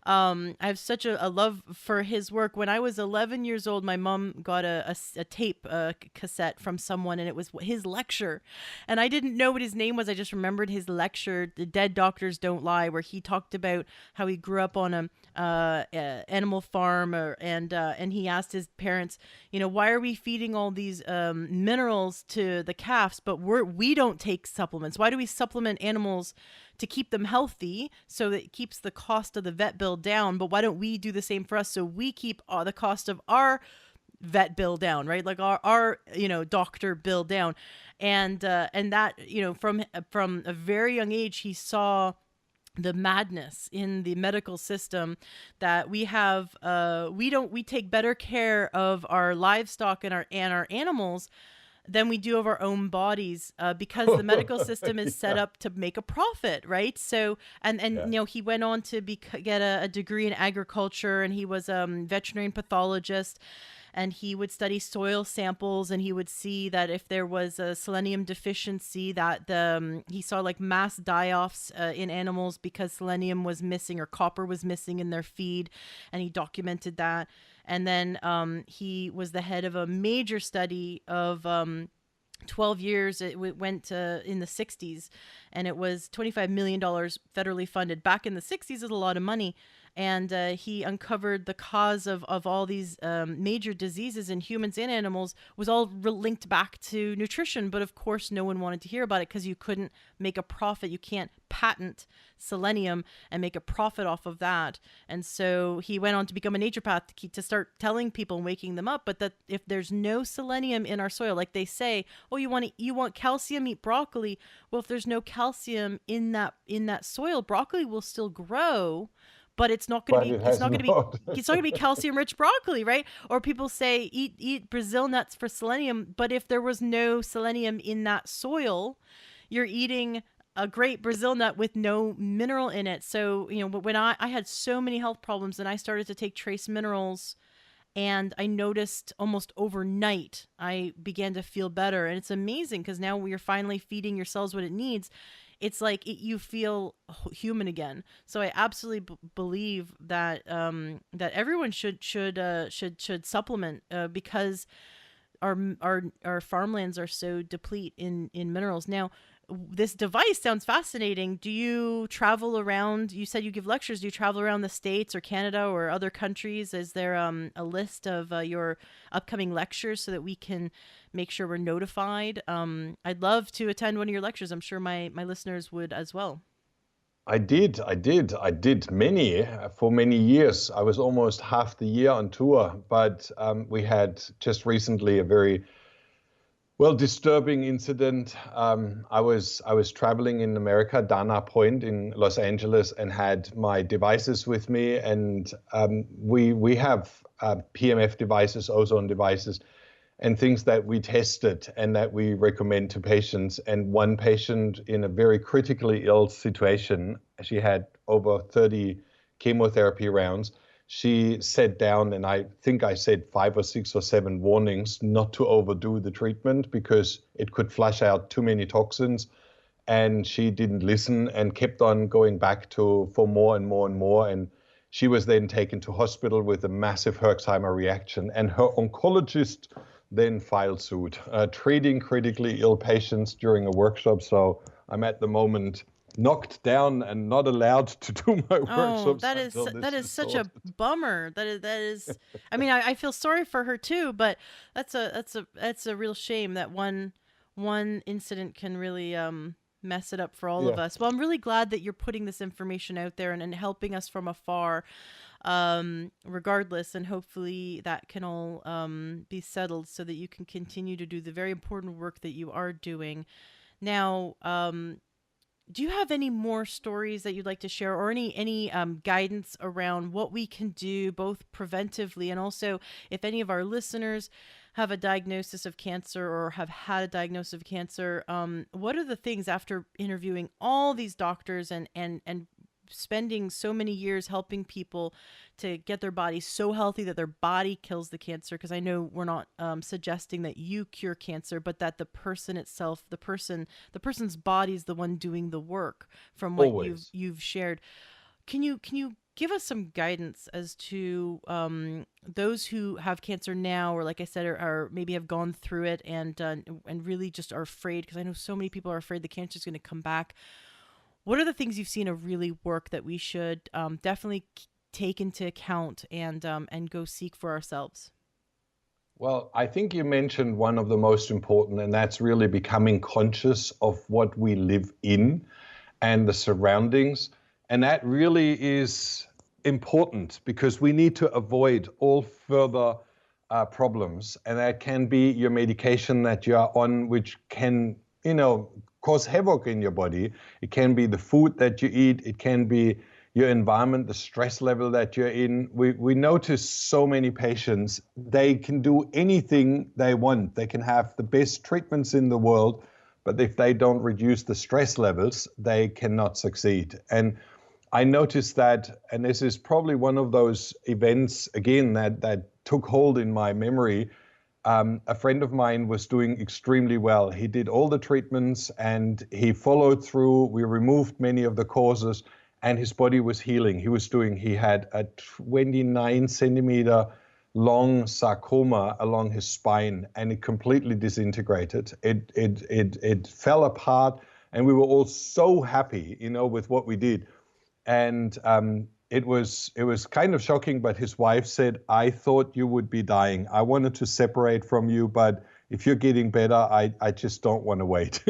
I have such a love for his work. When I was 11 years old, my mom got a tape cassette from someone, and it was his lecture. And I didn't know what his name was. I just remembered his lecture, "The Dead Doctors Don't Lie," where he talked about how he grew up on a animal farm, and he asked his parents, why are we feeding all these minerals to the calves, but we don't take supplements? Why do we supplement animals to keep them healthy so that it keeps the cost of the vet bill down? But why don't we do the same for us so we keep the cost of our vet bill down, right? Like our doctor bill down. And that, from a very young age, he saw the madness in the medical system, that we take better care of our livestock and our animals than we do of our own bodies, because the medical system is set Yeah. up to make a profit, right? So, and Yeah. he went on to get a degree in agriculture, and he was a veterinary pathologist, and he would study soil samples, and he would see that if there was a selenium deficiency, that he saw like mass die-offs in animals because selenium was missing or copper was missing in their feed, and he documented that. And then he was the head of a major study of 12 years. It went in the 60s, and it was $25 million federally funded. Back in the 60s is a lot of money. And he uncovered the cause of all these major diseases in humans and animals was all linked back to nutrition. But of course, no one wanted to hear about it because you couldn't make a profit. You can't patent selenium and make a profit off of that. And so he went on to become a naturopath to start telling people and waking them up. But that if there's no selenium in our soil, like they say, oh, you want calcium, eat broccoli. Well, if there's no calcium in that soil, broccoli will still grow, but it's not going to But be it has not. calcium rich broccoli, right? Or people say eat Brazil nuts for selenium, but if there was no selenium in that soil, you're eating a great Brazil nut with no mineral in it. So, when I had so many health problems and I started to take trace minerals, and I noticed almost overnight I began to feel better. And it's amazing because now you're finally feeding your cells what it needs. It's like you feel human again. So I absolutely believe that that everyone should supplement, because our farmlands are so deplete in minerals. Now, this device sounds fascinating. Do you travel around? You said you give lectures. Do you travel around the States or Canada or other countries? Is there a list of your upcoming lectures so that we can make sure we're notified? I'd love to attend one of your lectures. I'm sure my listeners would as well. I did many for many years. I was almost half the year on tour, but we had just recently a very disturbing incident. I was traveling in America, Dana Point in Los Angeles, and had my devices with me. And we have PMF devices, ozone devices, and things that we tested and that we recommend to patients. And one patient in a very critically ill situation, she had over 30 chemotherapy rounds. She sat down, and I think I said 5 or 6 or 7 warnings not to overdo the treatment because it could flush out too many toxins. And she didn't listen and kept on going back for more and more and more. And she was then taken to hospital with a massive Herxheimer reaction. And her oncologist then filed suit, treating critically ill patients during a workshop. So I'm at the moment knocked down and not allowed to do my workshops. That is such a bummer. That is. I mean, I feel sorry for her too, but that's a real shame that one incident can really mess it up for all of us. Well, I'm really glad that you're putting this information out there and helping us from afar, regardless, and hopefully that can all be settled so that you can continue to do the very important work that you are doing. Now, do you have any more stories that you'd like to share, or any guidance around what we can do both preventively and also if any of our listeners have a diagnosis of cancer or have had a diagnosis of cancer, what are the things after interviewing all these doctors and spending so many years helping people to get their body so healthy that their body kills the cancer? Because I know we're not suggesting that you cure cancer, but that the person itself, the person's body is the one doing the work. From what Always. you've shared, can you give us some guidance as to those who have cancer now, or like I said, are maybe have gone through it and really just are afraid? Because I know so many people are afraid the cancer is going to come back. What are the things you've seen of really work that we should definitely take into account and go seek for ourselves? Well, I think you mentioned one of the most important, and that's really becoming conscious of what we live in and the surroundings. And that really is important because we need to avoid all further problems. And that can be your medication that you're on, which can, cause havoc in your body. It can be the food that you eat. It can be your environment, the stress level that you're in. We notice so many patients, they can do anything they want. They can have the best treatments in the world, but if they don't reduce the stress levels, they cannot succeed. And I noticed that, and this is probably one of those events, again, that took hold in my memory. A friend of mine was doing extremely well. He did all the treatments and he followed through. We removed many of the causes and his body was healing. He had a 29 centimeter long sarcoma along his spine and it completely disintegrated. It fell apart and we were all so happy, with what we did. And it was kind of shocking, but his wife said, "I thought you would be dying. I wanted to separate from you, but if you're getting better, I just don't want to wait."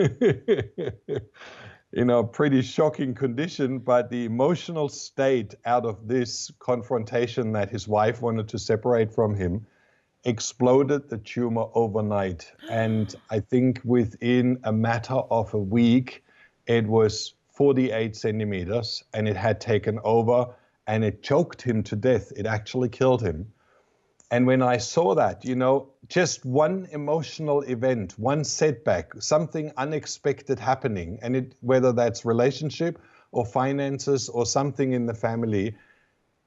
Pretty shocking condition, but the emotional state out of this confrontation that his wife wanted to separate from him exploded the tumor overnight. And I think within a matter of a week, it was 48 centimeters and it had taken over and it choked him to death. It actually killed him. And when I saw that, just one emotional event, one setback, something unexpected happening, and whether that's relationship or finances or something in the family,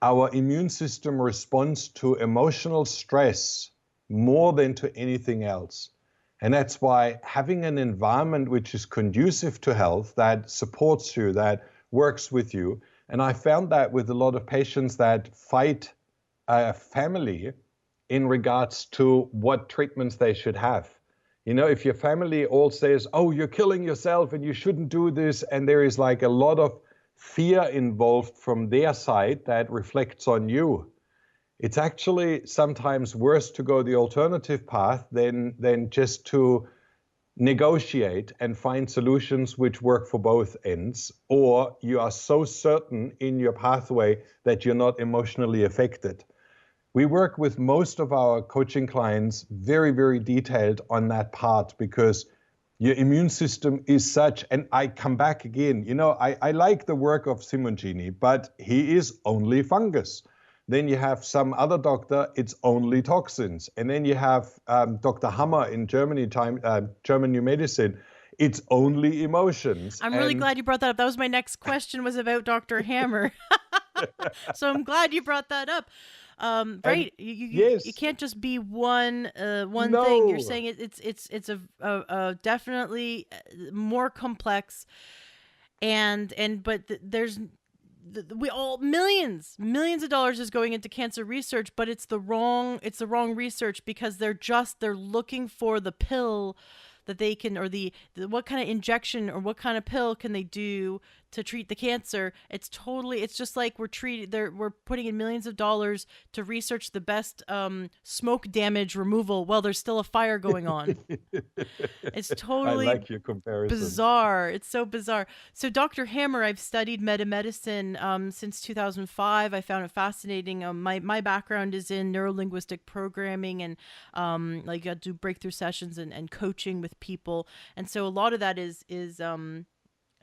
our immune system responds to emotional stress more than to anything else. And that's why having an environment which is conducive to health, that supports you, that works with you. And I found that with a lot of patients that fight a family in regards to what treatments they should have. If your family all says, "Oh, you're killing yourself and you shouldn't do this," and there is like a lot of fear involved from their side that reflects on you, it's actually sometimes worse to go the alternative path than just to negotiate and find solutions which work for both ends, or you are so certain in your pathway that you're not emotionally affected. We work with most of our coaching clients very, very detailed on that part because your immune system is such, and I come back again, I like the work of Simoncini, but he is only fungus. Then you have some other doctor, it's only toxins. And then you have Dr. Hammer in Germany, German New Medicine, it's only emotions. I'm really glad you brought that up. That was my next question, was about Dr. Hammer. So I'm glad you brought that up. Right. Yes. You can't just be one No. thing. You're saying it's a definitely more complex but there's we all millions of dollars is going into cancer research, but it's the wrong research because they're looking for the pill that they can, or the what kind of injection or what kind of pill can they do to treat the cancer. It's just like we're putting in millions of dollars to research the best smoke damage removal while there's still a fire going on. It's totally I like your comparison. Bizarre. It's so bizarre. So Dr. Hammer, I've studied metamedicine since 2005. I found it fascinating. My background is in neurolinguistic programming and like I do breakthrough sessions and coaching with people. And so a lot of that is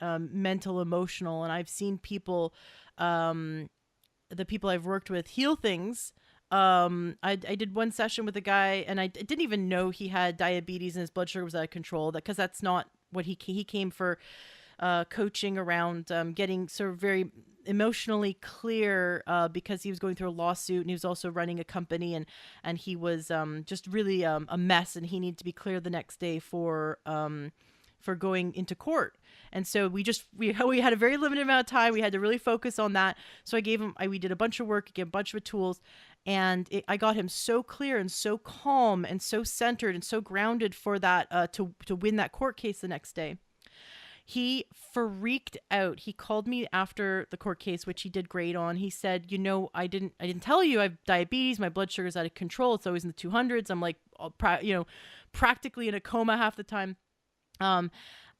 mental, emotional. And I've seen people, the people I've worked with, heal things I did one session with a guy, and I didn't even know he had diabetes and his blood sugar was out of control. Because that's not what he came for. Coaching around getting sort of very emotionally clear because he was going through a lawsuit, and he was also running a company, and he was just really a mess, and he needed to be clear the next day for going into court. And so we had a very limited amount of time. We had to really focus on that. So I gave him, we did a bunch of work, gave a bunch of tools, and I got him so clear and so calm and so centered and so grounded for that to win that court case the next day. He freaked out. He called me after the court case, which he did great on. He said, I didn't tell you I have diabetes. My blood sugar's out of control. It's always in the 200s. I'm like, practically in a coma half the time.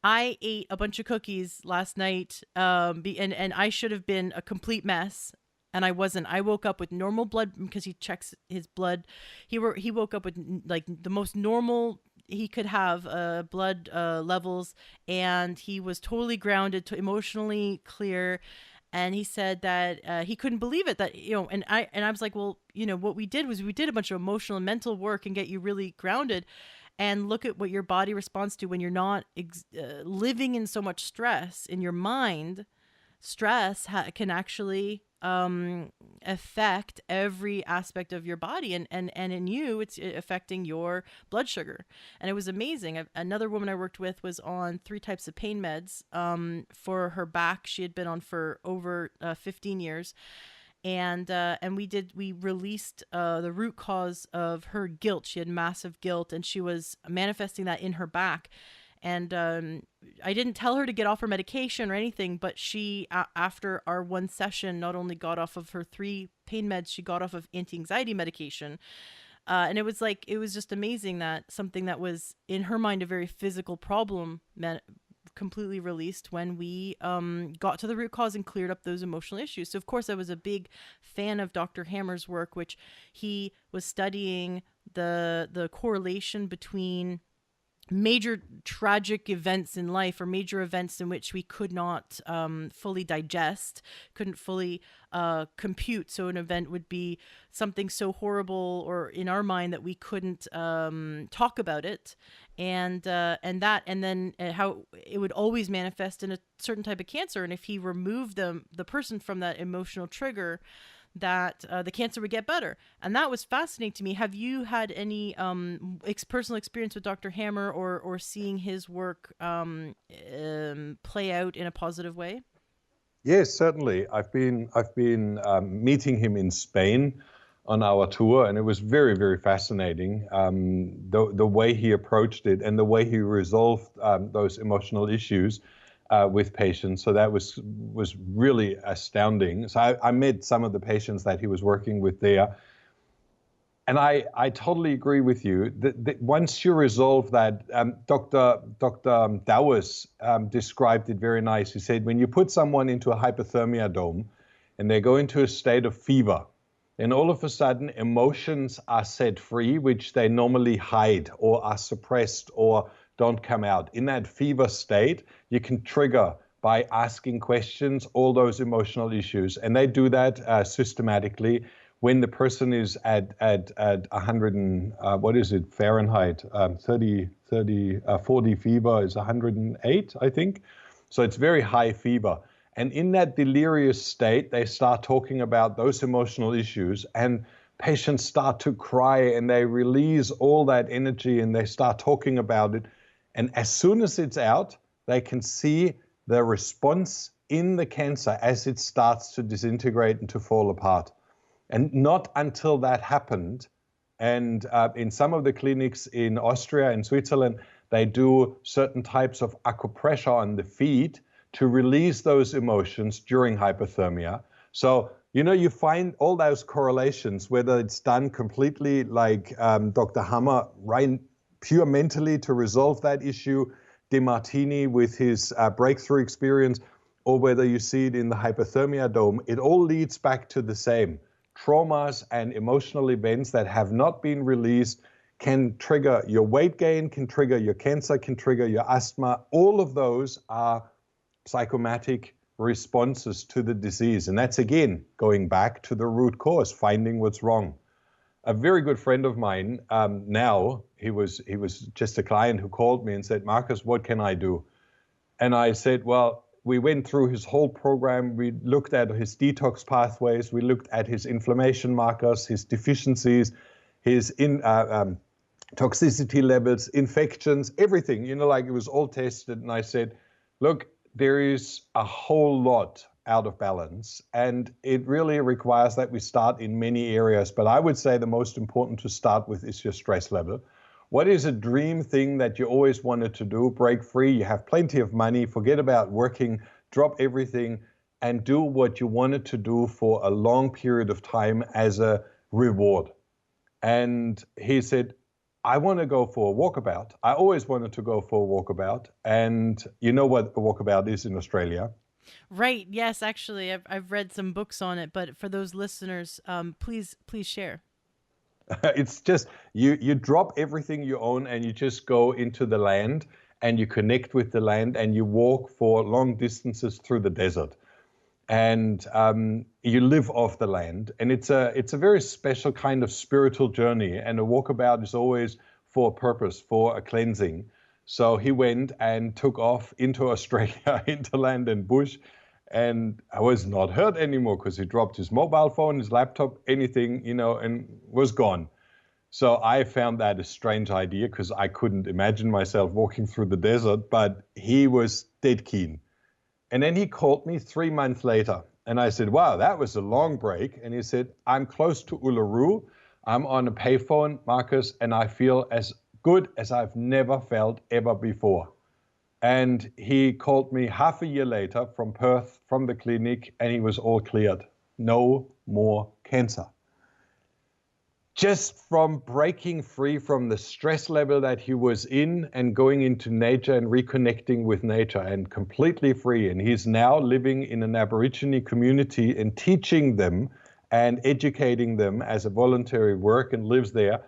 I ate a bunch of cookies last night, and I should have been a complete mess. And I wasn't. I woke up with normal blood because he checks his blood. He woke up with like the most normal he could have blood levels, and he was totally grounded, emotionally clear. And he said that he couldn't believe it, that and I was like, well, what we did was we did a bunch of emotional and mental work and get you really grounded, and look at what your body responds to when you're not living in so much stress in your mind. Stress can actually affect every aspect of your body, and in you it's affecting your blood sugar. And it was amazing. Another woman I worked with was on 3 types of pain meds for her back. She had been on for over 15 years. And we released the root cause of her guilt. She had massive guilt, and she was manifesting that in her back. And I didn't tell her to get off her medication or anything, but she, after our one session, not only got off of her 3 pain meds, she got off of anti-anxiety medication. And it was just amazing that something that was in her mind a very physical problem completely released when we got to the root cause and cleared up those emotional issues. So of course I was a big fan of Dr. Hammer's work, which he was studying the correlation between major tragic events in life, or major events in which we could not fully digest, couldn't fully compute. So an event would be something so horrible, or in our mind, that we couldn't talk about it, and then how it would always manifest in a certain type of cancer. And if he removed the person from that emotional trigger, that the cancer would get better. And that was fascinating to me. Have you had any personal experience with Dr. Hammer, or seeing his work play out in a positive way? Yes, certainly. I've been meeting him in Spain on our tour, and it was very, very fascinating. The way he approached it and the way he resolved those emotional issues with patients. So that was really astounding. So I met some of the patients that he was working with there. And I totally agree with you that once you resolve that, Dr. Dowers described it very nice. He said, when you put someone into a hypothermia dome and they go into a state of fever, then all of a sudden emotions are set free, which they normally hide or are suppressed or don't come out. In that fever state, you can trigger by asking questions all those emotional issues. And they do that systematically when the person is at 100 and, what is it, Fahrenheit, 40 fever is 108, I think. So it's very high fever. And in that delirious state, they start talking about those emotional issues, and patients start to cry, and they release all that energy, and they start talking about it. And as soon as it's out, they can see the response in the cancer as it starts to disintegrate and to fall apart. And not until that happened, and in some of the clinics in Austria and Switzerland, they do certain types of acupressure on the feet to release those emotions during hypothermia. So, you find all those correlations, whether it's done completely like Dr. Hammer, right, pure mentally to resolve that issue, DeMartini with his breakthrough experience, or whether you see it in the hypothermia dome, it all leads back to the same. Traumas and emotional events that have not been released can trigger your weight gain, can trigger your cancer, can trigger your asthma. All of those are psychomatic responses to the disease. And that's, again, going back to the root cause, finding what's wrong. a very good friend of mine, now he was just a client who called me and said, Marcus, what can I do? And I said, well, we went through his whole program. We looked at his detox pathways. We looked at his inflammation markers, his deficiencies, his toxicity levels, infections, everything, like it was all tested. And I said, look, there is a whole lot out of balance, and it really requires that we start in many areas. But I would say the most important to start with is your stress level. What is a dream thing that you always wanted to do? Break free, you have plenty of money, forget about working, drop everything, and do what you wanted to do for a long period of time as a reward. And he said, I want to go for a walkabout. I always wanted to go for a walkabout. And you know what a walkabout is in Australia? Right. Yes, actually, I've read some books on it, but for those listeners, please share. It's just you drop everything you own and you just go into the land and you connect with the land and you walk for long distances through the desert. And you live off the land. And it's a very special kind of spiritual journey. And a walkabout is always for a purpose, for a cleansing. So he went and took off into Australia, into land and bush, and I was not hurt anymore because he dropped his mobile phone, his laptop, anything, and was gone. So I found that a strange idea because I couldn't imagine myself walking through the desert, but he was dead keen. And then he called me 3 months later, and I said, wow, that was a long break. And he said, I'm close to Uluru. I'm on a payphone, Marcus, and I feel as good as I've never felt ever before. And he called me half a year later from Perth, from the clinic, and he was all cleared. No more cancer. Just from breaking free from the stress level that he was in and going into nature and reconnecting with nature and completely free. And he's now living in an Aborigine community and teaching them and educating them as a voluntary work and lives there.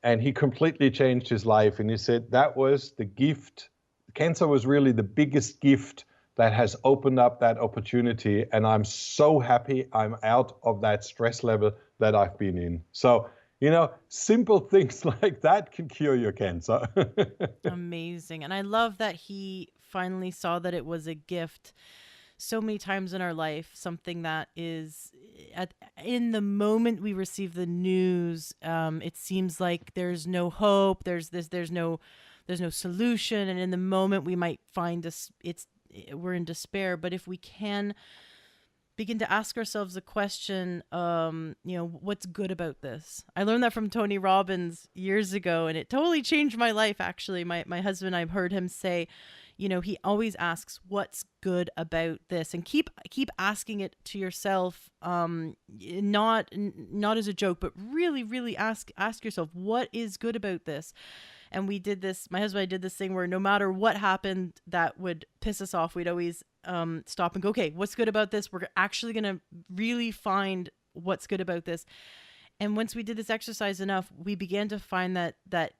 And he completely changed his life. And he said that was the gift. Cancer was really the biggest gift that has opened up that opportunity. And I'm so happy I'm out of that stress level that I've been in. So, simple things like that can cure your cancer. Amazing. And I love that he finally saw that it was a gift. So many times in our life, something that is in the moment we receive the news, it seems like there's no hope. There's no solution. And in the moment we might find we're in despair. But if we can begin to ask ourselves the question, what's good about this? I learned that from Tony Robbins years ago, and it totally changed my life. Actually, my husband, I've heard him say, he always asks, what's good about this? And keep asking it to yourself, not as a joke, but really, really ask yourself, what is good about this? And we did this, my husband and I did this thing where no matter what happened that would piss us off, we'd always stop and go, okay, what's good about this? We're actually going to really find what's good about this. And once we did this exercise enough, we began to find that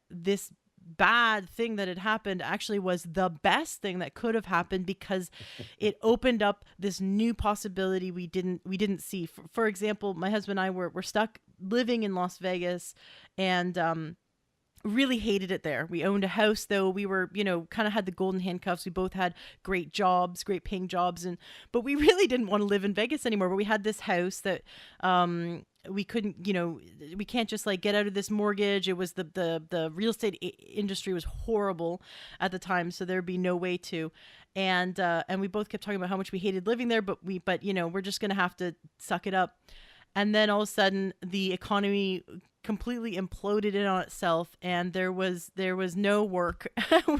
this bad thing that had happened actually was the best thing that could have happened, because it opened up this new possibility we didn't see. For example, my husband and I were stuck living in Las Vegas, and really hated it there. We owned a house, though. We were, kind of had the golden handcuffs. We both had great jobs, great paying jobs, but we really didn't want to live in Vegas anymore. But we had this house that we couldn't, we can't just like get out of this mortgage. It was the real estate industry was horrible at the time, so there'd be no way to. And we both kept talking about how much we hated living there, but we're just gonna have to suck it up. And then all of a sudden, the economy completely imploded in on itself, and there was no work.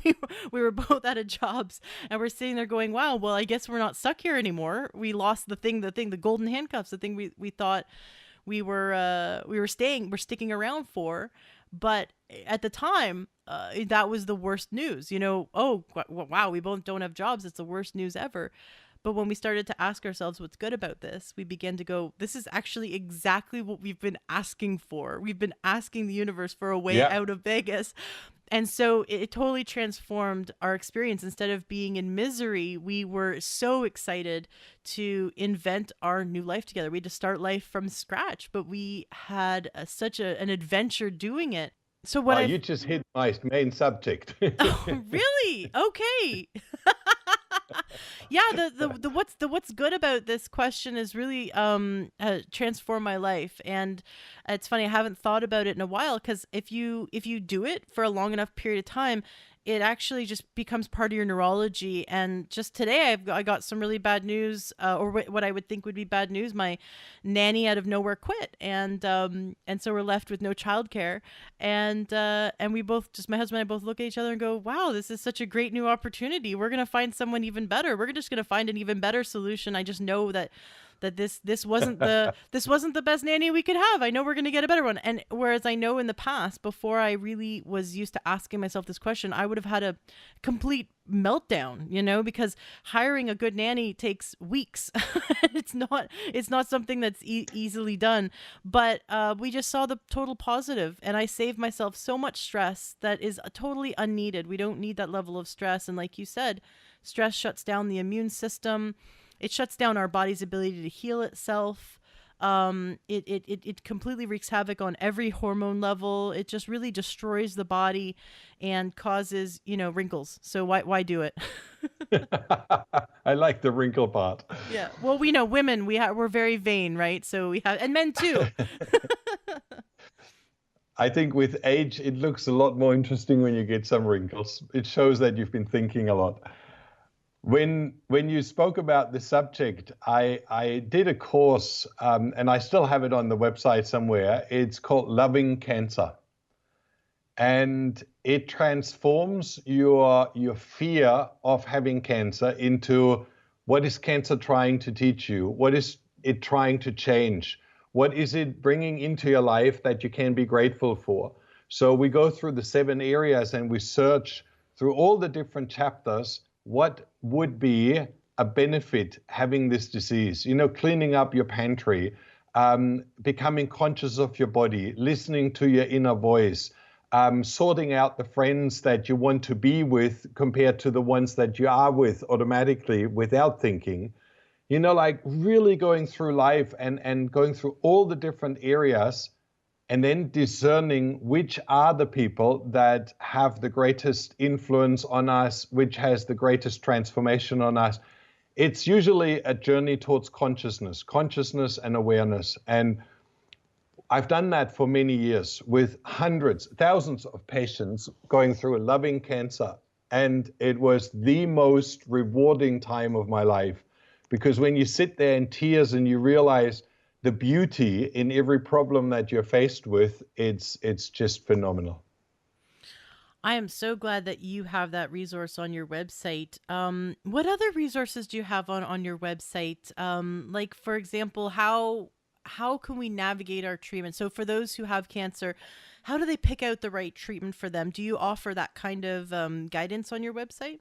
we were both out of jobs, and we're sitting there going, wow, well, I guess we're not stuck here anymore. We lost the golden handcuffs, the thing we thought we're sticking around for. But at the time, that was the worst news. Oh, wow, we both don't have jobs. It's the worst news ever. But when we started to ask ourselves what's good about this, we began to go, this is actually exactly what we've been asking for. We've been asking the universe for a way Yeah. out of Vegas. And so it totally transformed our experience. Instead of being in misery, we were so excited to invent our new life together. We had to start life from scratch, but we had such an adventure doing it. So what Oh, I've you just hit my main subject. Oh, really? Okay. Yeah, the what's good about this question is really transformed my life. And it's funny, I haven't thought about it in a while, because if you do it for a long enough period of time, it actually just becomes part of your neurology. And just today, I got some really bad news, or what I would think would be bad news. My nanny out of nowhere quit, and so we're left with no childcare. And we both, just my husband and I, both look at each other and go, "Wow, this is such a great new opportunity. We're gonna find someone even better. We're just gonna find an even better solution. I just know that." This wasn't the best nanny we could have. I know we're going to get a better one. And whereas I know in the past, before I really was used to asking myself this question, I would have had a complete meltdown, because hiring a good nanny takes weeks. it's not something that's easily done. But we just saw the total positive, and I saved myself so much stress that is totally unneeded. We don't need that level of stress. And like you said, stress shuts down the immune system. It shuts down our body's ability to heal itself. It completely wreaks havoc on every hormone level. It just really destroys the body and causes, wrinkles. So why do it? I like the wrinkle part. Yeah. Well, we know women, we're very vain, right? So we have, and men too. I think with age, it looks a lot more interesting when you get some wrinkles. It shows that you've been thinking a lot. When you spoke about the subject, I did a course, and I still have it on the website somewhere. It's called Loving Cancer. And it transforms your fear of having cancer into, what is cancer trying to teach you? What is it trying to change? What is it bringing into your life that you can be grateful for? So we go through the 7 areas and we search through all the different chapters. What would be a benefit having this disease? Cleaning up your pantry, becoming conscious of your body, listening to your inner voice, sorting out the friends that you want to be with compared to the ones that you are with automatically without thinking. Like really going through life and going through all the different areas, and then discerning which are the people that have the greatest influence on us, which has the greatest transformation on us. It's usually a journey towards consciousness and awareness. And I've done that for many years with hundreds, thousands of patients going through Loving Cancer. And it was the most rewarding time of my life, because when you sit there in tears and you realize the beauty in every problem that you're faced with, it's just phenomenal. I am so glad that you have that resource on your website. What other resources do you have on your website? Like, for example, how can we navigate our treatment? So for those who have cancer, how do they pick out the right treatment for them? Do you offer that kind of guidance on your website?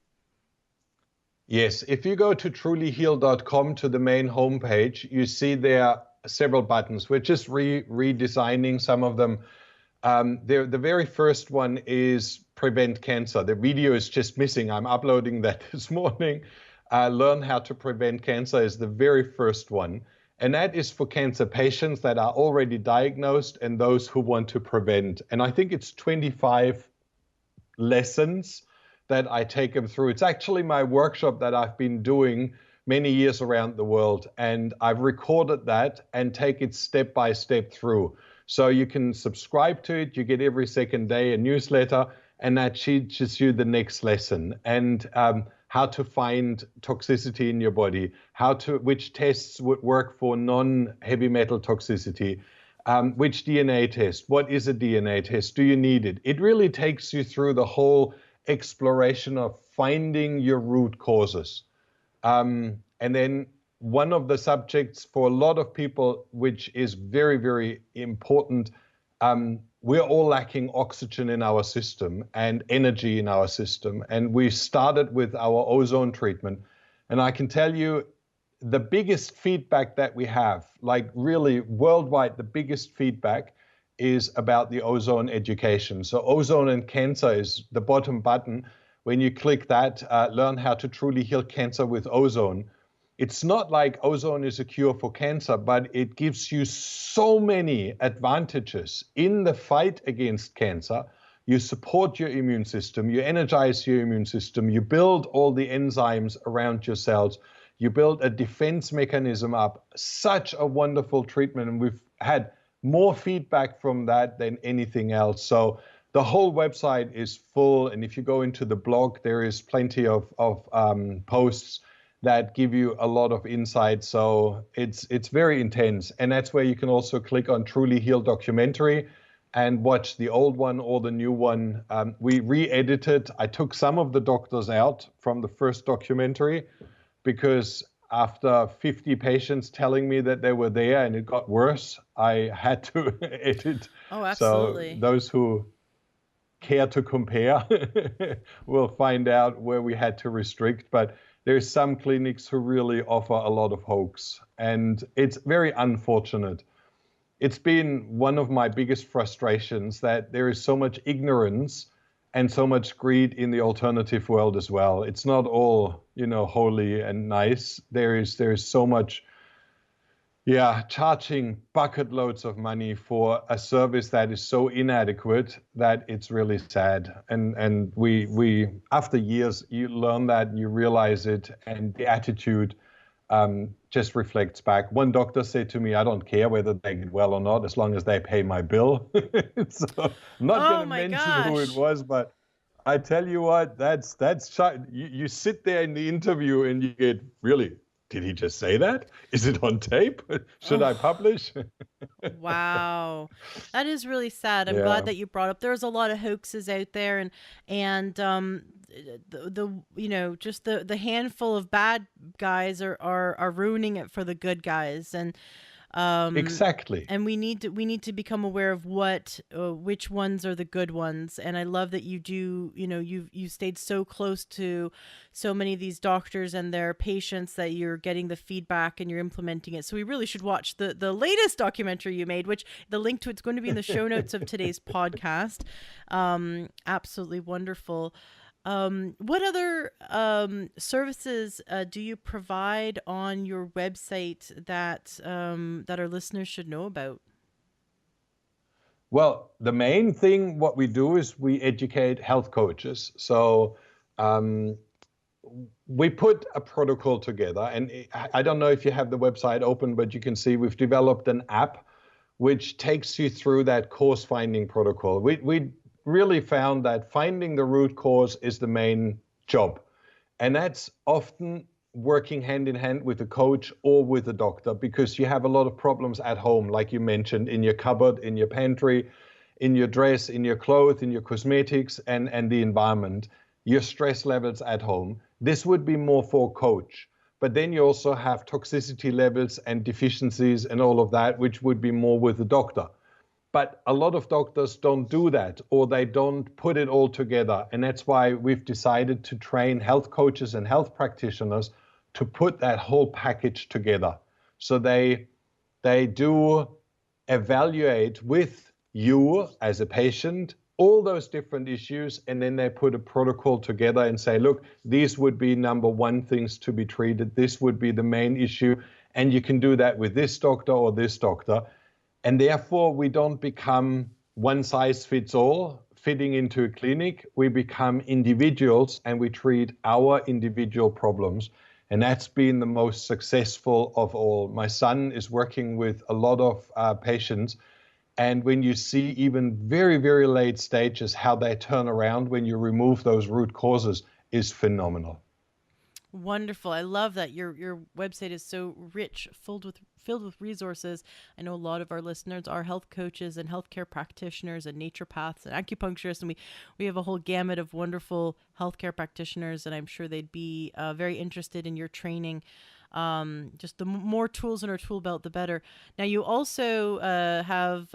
Yes, if you go to trulyheal.com, to the main homepage, you see there several buttons. We're just redesigning some of them. The very first one is Prevent Cancer. The video is just missing. I'm uploading that this morning. Learn how to prevent cancer is the very first one. And that is for cancer patients that are already diagnosed and those who want to prevent. And I think it's 25 lessons that I take them through. It's actually my workshop that I've been doing many years around the world. And I've recorded that and take it step by step through. So you can subscribe to it. You get every second day a newsletter, and that teaches you the next lesson, and how to find toxicity in your body, which tests would work for non-heavy metal toxicity, which DNA test, what is a DNA test, do you need it? It really takes you through the whole exploration of finding your root causes. And then one of the subjects for a lot of people, which is very, very important, we're all lacking oxygen in our system and energy in our system. And we started with our ozone treatment. And I can tell you, the biggest feedback that we have, like really worldwide, the biggest feedback is about the ozone education. So ozone and cancer is the bottom button. When you click that, learn how to truly heal cancer with ozone. It's not like ozone is a cure for cancer, but it gives you so many advantages in the fight against cancer. You support your immune system, you energize your immune system, you build all the enzymes around your cells, you build a defense mechanism up. Such a wonderful treatment, and we've had more feedback from that than anything else. So the whole website is full, and if you go into the blog, there is plenty of posts that give you a lot of insight. So it's very intense, and that's where you can also click on Truly Heal documentary and watch the old one or the new one. We re-edited. I took some of the doctors out from the first documentary because after 50 patients telling me that they were there and it got worse, I had to edit. Oh, absolutely. So those who care to compare will find out where we had to restrict. But there's some clinics who really offer a lot of hoax, and it's very unfortunate. It's been one of my biggest frustrations that there is so much ignorance and so much greed in the alternative world as well. It's not all, holy and nice. There is so much, charging bucket loads of money for a service that is so inadequate that it's really sad. And we after years, you learn that, and you realize it, and the attitude just reflects back. One doctor said to me, I don't care whether they get well or not, as long as they pay my bill. So I'm not going to mention who it was, but I tell you what, that's you sit there in the interview and you get, really, did he just say that? Is it on tape? Should I publish? Wow. That is really sad. I'm glad that you brought up. There's a lot of hoaxes out there, and just the handful of bad guys are ruining it for the good guys. And exactly. And we need to become aware of which ones are the good ones. And I love that you do, you stayed so close to so many of these doctors and their patients that you're getting the feedback and you're implementing it. So we really should watch the latest documentary you made, which the link to it's going to be in the show notes of today's podcast. Absolutely wonderful. What other services do you provide on your website that our listeners should know about? Well, the main thing, what we do is we educate health coaches. So we put a protocol together, and I don't know if you have the website open, but you can see we've developed an app which takes you through that course finding protocol. We really found that finding the root cause is the main job. And that's often working hand in hand with a coach or with a doctor, because you have a lot of problems at home, like you mentioned, in your cupboard, in your pantry, in your dress, in your clothes, in your cosmetics, and the environment, your stress levels at home. This would be more for a coach. But then you also have toxicity levels and deficiencies and all of that, which would be more with the doctor. But a lot of doctors don't do that, or they don't put it all together. And that's why we've decided to train health coaches and health practitioners to put that whole package together. So they do evaluate with you as a patient all those different issues, and then they put a protocol together and say, look, these would be number one things to be treated. This would be the main issue. And you can do that with this doctor or this doctor. And therefore, we don't become one size fits all fitting into a clinic. We become individuals and we treat our individual problems. And that's been the most successful of all. My son is working with a lot of patients. And when you see even very, very late stages, how they turn around when you remove those root causes is phenomenal. Wonderful. I love that your website is so rich, filled with resources. I know a lot of our listeners are health coaches and healthcare practitioners and naturopaths and acupuncturists, and we have a whole gamut of wonderful healthcare practitioners, and I'm sure they'd be very interested in your training. Just the more tools in our tool belt, the better. Now, you also have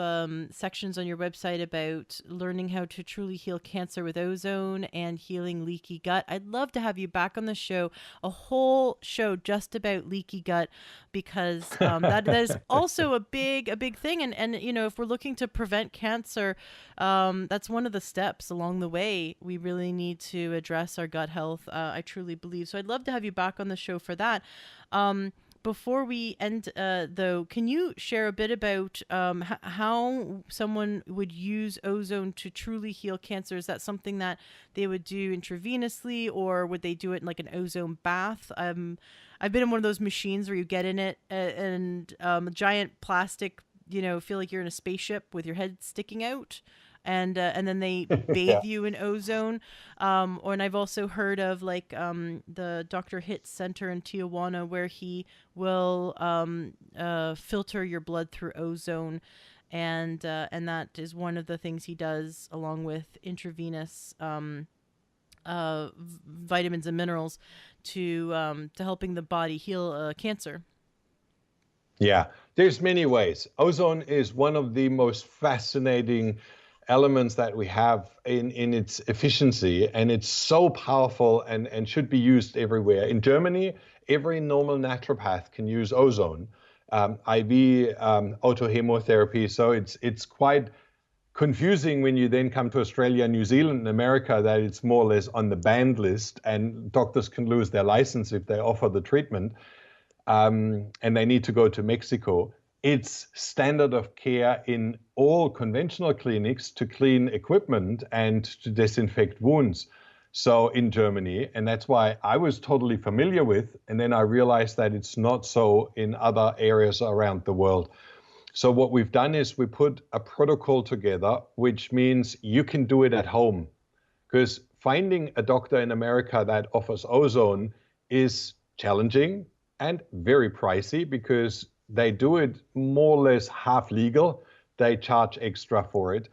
sections on your website about learning how to truly heal cancer with ozone and healing leaky gut. I'd love to have you back on the show, a whole show just about leaky gut, because that is also a big thing. And if we're looking to prevent cancer, that's one of the steps along the way. We really need to address our gut health. I truly believe. So I'd love to have you back on the show for that. Before we end, though, can you share a bit about how someone would use ozone to truly heal cancer? Is that something that they would do intravenously, or would they do it in like an ozone bath? I've been in one of those machines where you get in it and a giant plastic, feel like you're in a spaceship with your head sticking out. And then they bathe you in ozone. And I've also heard of the Dr. Hitt Center in Tijuana, where he will filter your blood through ozone, and that is one of the things he does, along with intravenous vitamins and minerals to helping the body heal cancer. Yeah, there's many ways. Ozone is one of the most fascinating elements that we have in its efficiency, and it's so powerful and should be used everywhere. In Germany, every normal naturopath can use ozone, IV autohemotherapy. So it's quite confusing when you then come to Australia, New Zealand, and America, that it's more or less on the banned list, and doctors can lose their license if they offer the treatment, and they need to go to Mexico. It's standard of care in all conventional clinics to clean equipment and to disinfect wounds. So in Germany, and that's why I was totally familiar with, and then I realized that it's not so in other areas around the world. So what we've done is we put a protocol together, which means you can do it at home. Because finding a doctor in America that offers ozone is challenging and very pricey, because they do it more or less half legal. They charge extra for it.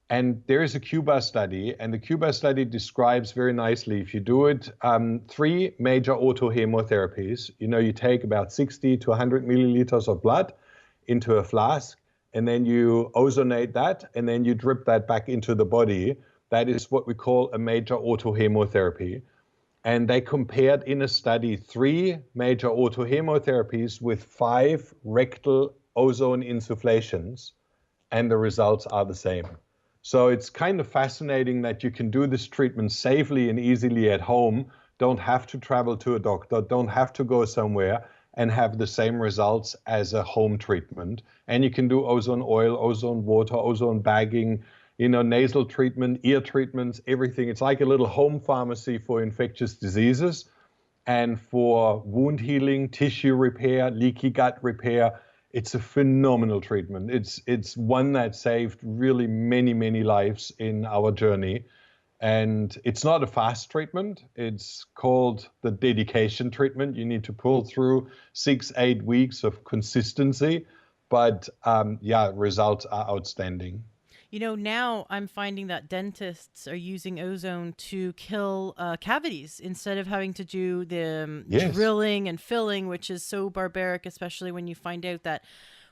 And there is a Cuba study, and the Cuba study describes very nicely, if you do it, 3 major autohemotherapies, you take about 60 to 100 milliliters of blood into a flask, and then you ozonate that, and then you drip that back into the body. That is what we call a major autohemotherapy. And they compared in a study 3 major autohemotherapies with 5 rectal ozone insufflations, and the results are the same. So it's kind of fascinating that you can do this treatment safely and easily at home, don't have to travel to a doctor, don't have to go somewhere, and have the same results as a home treatment. And you can do ozone oil, ozone water, ozone bagging, nasal treatment, ear treatments, everything. It's like a little home pharmacy for infectious diseases and for wound healing, tissue repair, leaky gut repair. It's a phenomenal treatment. It's one that saved really many lives in our journey. And it's not a fast treatment. It's called the dedication treatment. You need to pull through 6-8 weeks of consistency. But results are outstanding. Now I'm finding that dentists are using ozone to kill cavities instead of having to do the drilling and filling, which is so barbaric, especially when you find out that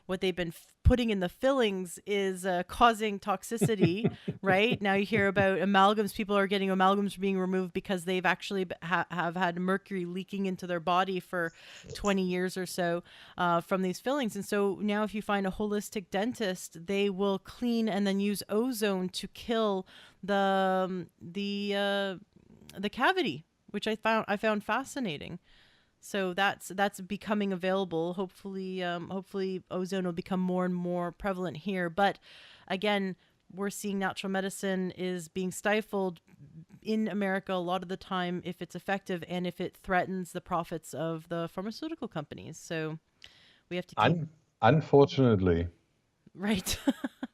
what they've been putting in the fillings is causing toxicity, right? Now you hear about amalgams. People are getting amalgams being removed because they've actually have had mercury leaking into their body for 20 years or so from these fillings. And so now if you find a holistic dentist, they will clean and then use ozone to kill the cavity, which I found fascinating. So that's becoming available. Hopefully ozone will become more and more prevalent here. But again, we're seeing natural medicine is being stifled in America a lot of the time if it's effective and if it threatens the profits of the pharmaceutical companies. So we have to keep... Unfortunately. Right.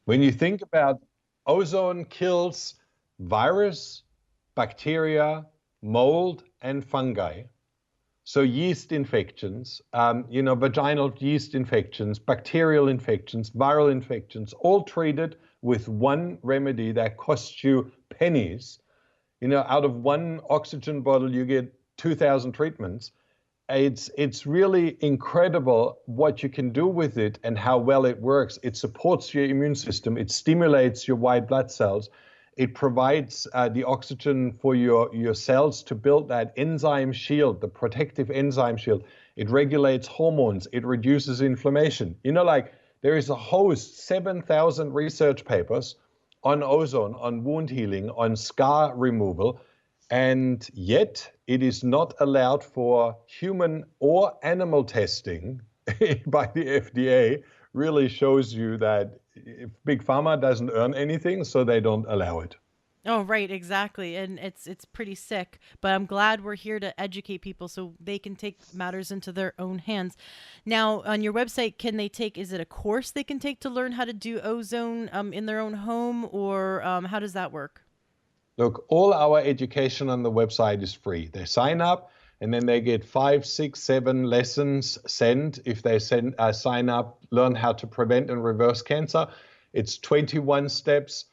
When you think about ozone kills virus, bacteria, mold, and fungi. So yeast infections, vaginal yeast infections, bacterial infections, viral infections, all treated with one remedy that costs you pennies. Out of one oxygen bottle, you get 2,000 treatments. It's really incredible what you can do with it and how well it works. It supports your immune system. It stimulates your white blood cells. It provides the oxygen for your cells to build that enzyme shield, the protective enzyme shield. It regulates hormones. It reduces inflammation. There is a host, 7,000 research papers on ozone, on wound healing, on scar removal, and yet it is not allowed for human or animal testing by the FDA. Really shows you that if Big Pharma doesn't earn anything, so they don't allow it. Oh, right, exactly. And it's pretty sick, but I'm glad we're here to educate people so they can take matters into their own hands. Now, on your website, is it a course they can take to learn how to do ozone in their own home, or how does that work? Look, all our education on the website is free. They sign up and then they get 5, 6, 7 lessons sent. If they sign up, learn how to prevent and reverse cancer. It's 21 steps.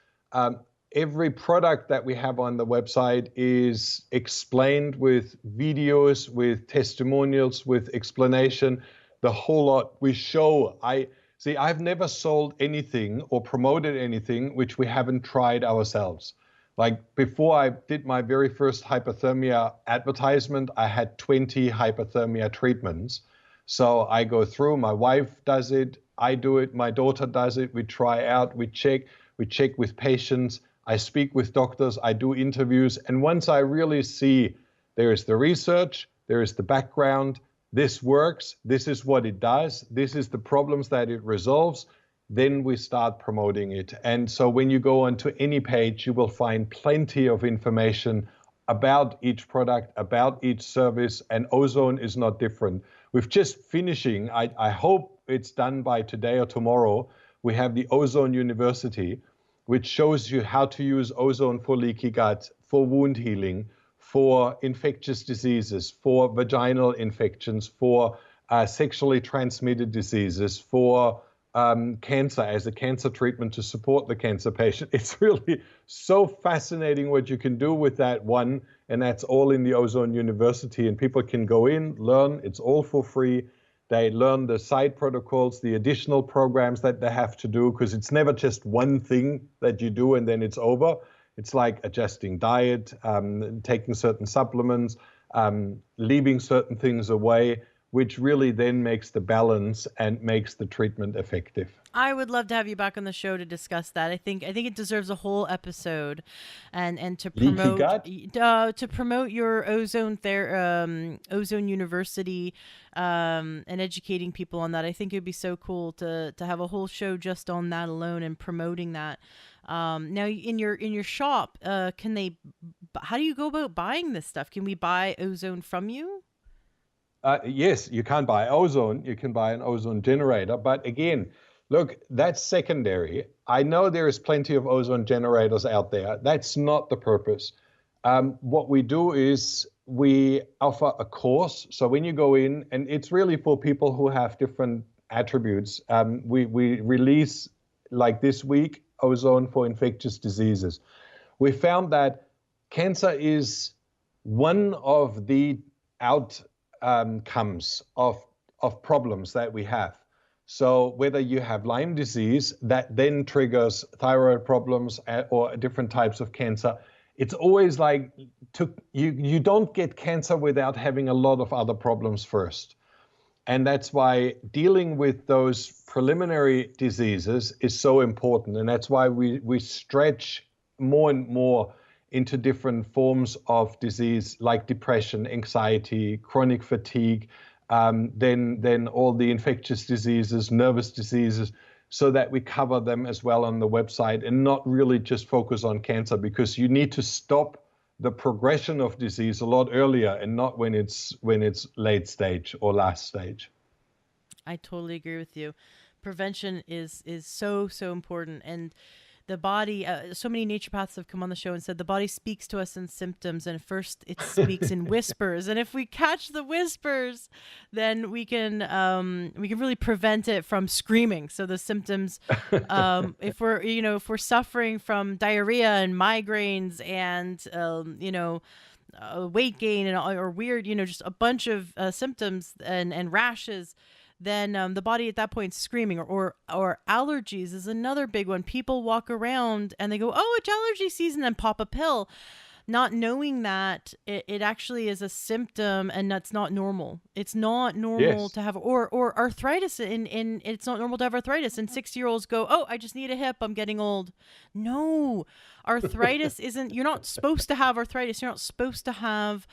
Every product that we have on the website is explained with videos, with testimonials, with explanation, the whole lot. We show, I've never sold anything or promoted anything which we haven't tried ourselves. Like before I did my very first hypothermia advertisement, I had 20 hypothermia treatments. So I go through, my wife does it, I do it, my daughter does it, we try out, we check with patients, I speak with doctors, I do interviews. And once I really see there is the research, there is the background, this works, this is what it does, this is the problems that it resolves, then we start promoting it. And so when you go onto any page, you will find plenty of information about each product, about each service, and Ozone is not different. We've just finishing, I hope it's done by today or tomorrow, we have the Ozone University, which shows you how to use ozone for leaky gut, for wound healing, for infectious diseases, for vaginal infections, for sexually transmitted diseases, for cancer as a cancer treatment to support the cancer patient. It's really so fascinating what you can do with that one, and that's all in the Ozone University, and people can go in, learn, it's all for free. They learn the side protocols, the additional programs that they have to do, because it's never just one thing that you do and then it's over. It's like adjusting diet, taking certain supplements, leaving certain things away, which really then makes the balance and makes the treatment effective. I would love to have you back on the show to discuss that. I think it deserves a whole episode, and to promote your Ozone University, and educating people on that. I think it'd be so cool to have a whole show just on that alone and promoting that. Now in your shop, how do you go about buying this stuff? Can we buy Ozone from you? Yes, you can't buy ozone. You can buy an ozone generator. But again, look, that's secondary. I know there is plenty of ozone generators out there. That's not the purpose. What we do is we offer a course. So when you go in, and it's really for people who have different attributes, we release, like this week, ozone for infectious diseases. We found that cancer is one of the outcomes of problems that we have. So whether you have Lyme disease, that then triggers thyroid problems or different types of cancer, it's always like you don't get cancer without having a lot of other problems first. And that's why dealing with those preliminary diseases is so important. And that's why we stretch more and more into different forms of disease like depression, anxiety, chronic fatigue, then all the infectious diseases, nervous diseases, so that we cover them as well on the website and not really just focus on cancer, because you need to stop the progression of disease a lot earlier and not when it's late stage or last stage. I totally agree with you. Prevention is so important, and the body, so many naturopaths have come on the show and said the body speaks to us in symptoms, and first it speaks in whispers. And if we catch the whispers, then we can really prevent it from screaming. So the symptoms, if we're suffering from diarrhea and migraines and weight gain or weird, just a bunch of symptoms and rashes, then the body at that point is screaming. Or allergies is another big one. People walk around and they go, oh, it's allergy season, and pop a pill, not knowing that it actually is a symptom, and that's not normal. It's not normal to have, or arthritis, and it's not normal to have arthritis. And 60-year-olds go, oh, I just need a hip, I'm getting old. No, arthritis isn't, you're not supposed to have arthritis. You're not supposed to have,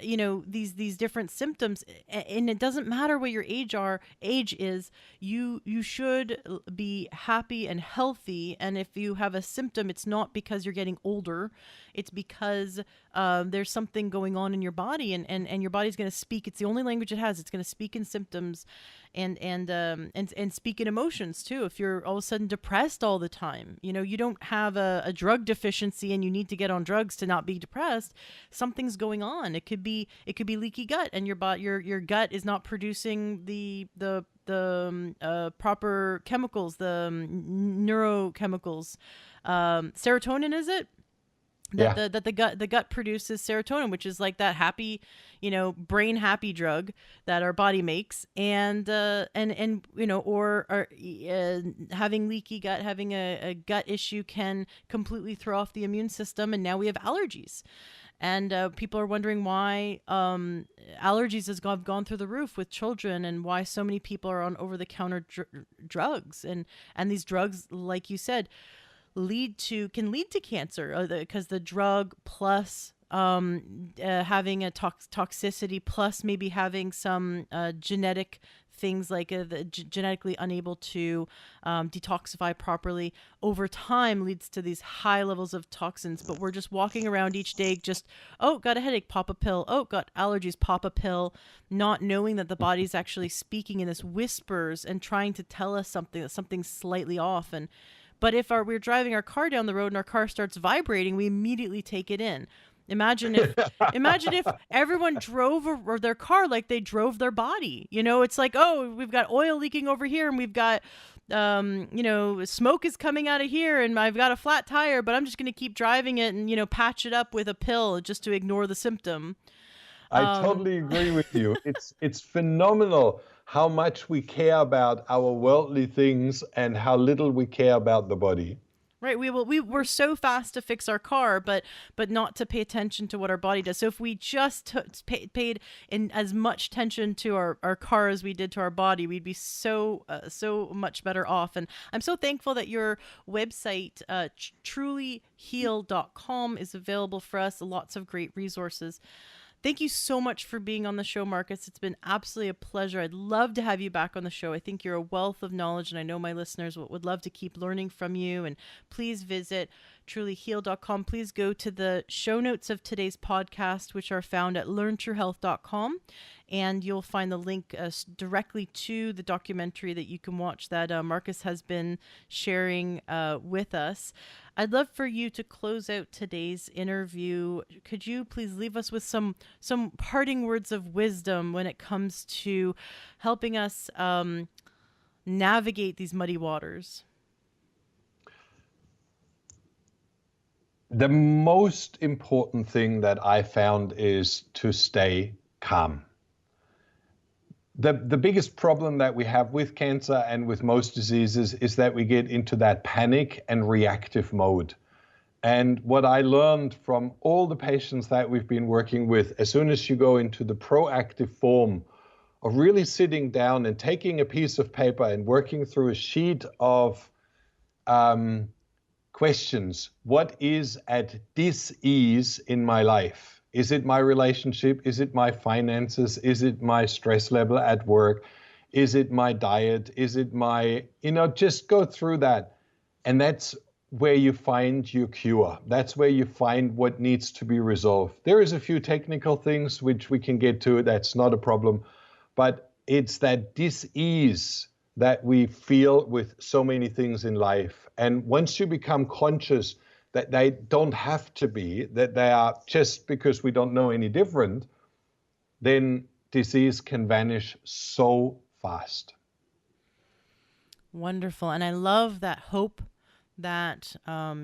these different symptoms, and it doesn't matter what your age is. You should be happy and healthy. And if you have a symptom, it's not because you're getting older, it's because there's something going on in your body, and your body's going to speak. It's the only language it has. It's going to speak in symptoms and speak in emotions too. If you're all of a sudden depressed all the time, you don't have a drug deficiency and you need to get on drugs to not be depressed. Something's going on. It could be leaky gut, and your gut is not producing the proper chemicals, the neurochemicals. Serotonin, is it? That the gut produces serotonin, which is like that happy, brain happy drug that our body makes, and having leaky gut, having a gut issue can completely throw off the immune system, and now we have allergies. And people are wondering why allergies has gone through the roof with children, and why so many people are on over-the-counter drugs, and these drugs, like you said, can lead to cancer, because the drug plus having a toxicity, plus maybe having some genetic things like genetically unable to detoxify properly, over time leads to these high levels of toxins. But we're just walking around each day, got a headache, pop a pill. Oh, got allergies, pop a pill, not knowing that the body's actually speaking in this whispers and trying to tell us that something's slightly off. But if we're driving our car down the road and our car starts vibrating, we immediately take it in. Imagine if everyone drove their car like they drove their body. It's like, oh, we've got oil leaking over here, and we've got, smoke is coming out of here, and I've got a flat tire, but I'm just going to keep driving it and, patch it up with a pill just to ignore the symptom. I totally agree with you. It's phenomenal how much we care about our worldly things and how little we care about the body. Right. We're so fast to fix our car, but not to pay attention to what our body does. So if we just paid in as much attention to our car as we did to our body, we'd be so much better off. And I'm so thankful that your website, trulyheal.com, is available for us. Lots of great resources. Thank you so much for being on the show, Marcus. It's been absolutely a pleasure. I'd love to have you back on the show. I think you're a wealth of knowledge, and I know my listeners would love to keep learning from you. And please visit trulyheal.com. Please go to the show notes of today's podcast, which are found at learntruehealth.com. And you'll find the link directly to the documentary that you can watch that Marcus has been sharing with us. I'd love for you to close out today's interview. Could you please leave us with some parting words of wisdom when it comes to helping us navigate these muddy waters? The most important thing that I found is to stay calm. The biggest problem that we have with cancer and with most diseases is that we get into that panic and reactive mode. And what I learned from all the patients that we've been working with, as soon as you go into the proactive form of really sitting down and taking a piece of paper and working through a sheet of questions, what is at dis-ease in my life? Is it my relationship? Is it my finances? Is it my stress level at work? Is it my diet? Is it my, just go through that. And that's where you find your cure. That's where you find what needs to be resolved. There is a few technical things which we can get to. That's not a problem. But it's that dis-ease that we feel with so many things in life. And once you become conscious that they don't have to be, that they are just because we don't know any different, then disease can vanish so fast. Wonderful. And I love that hope that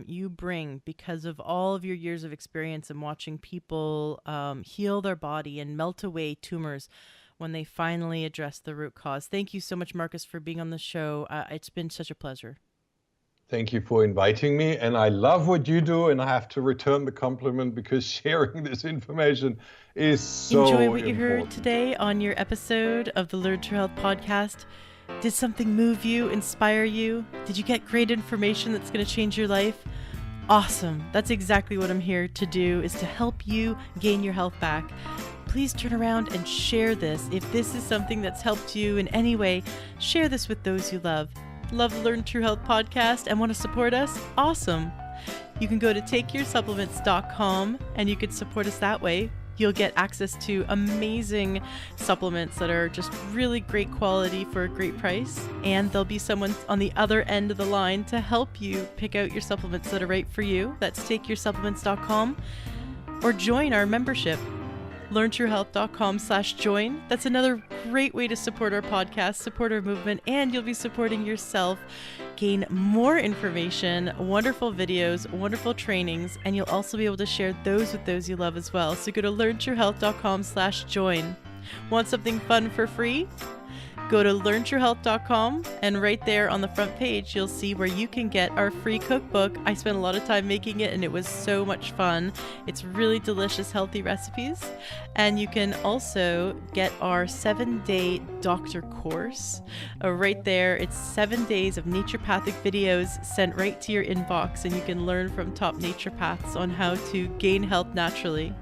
you bring because of all of your years of experience in watching people heal their body and melt away tumors when they finally address the root cause. Thank you so much, Marcus, for being on the show. It's been such a pleasure. Thank you for inviting me. And I love what you do. And I have to return the compliment because sharing this information is so Enjoy what you important. heard today on your episode of the Learn True Health podcast. Did something move you, inspire you? Did you get great information that's going to change your life? Awesome. That's exactly what I'm here to do, is to help you gain your health back. Please turn around and share this. If this is something that's helped you in any way, share this with those you love. Love the Learn True Health podcast and want to support us? Awesome. You can go to takeyoursupplements.com and you can support us that way. You'll get access to amazing supplements that are just really great quality for a great price. And there'll be someone on the other end of the line to help you pick out your supplements that are right for you. That's takeyoursupplements.com. Or join our membership, learntruehealth.com/join. That's another great way to support our podcast, support our movement, and you'll be supporting yourself. Gain more information, wonderful videos, wonderful trainings, and you'll also be able to share those with those you love as well. So go to learntruehealth.com/join. Want something fun for free? Go to learntruehealth.com, and right there on the front page, you'll see where you can get our free cookbook. I spent a lot of time making it, and it was so much fun. It's really delicious, healthy recipes. And you can also get our 7-day doctor course. Right there, it's 7 days of naturopathic videos sent right to your inbox, and you can learn from top naturopaths on how to gain health naturally.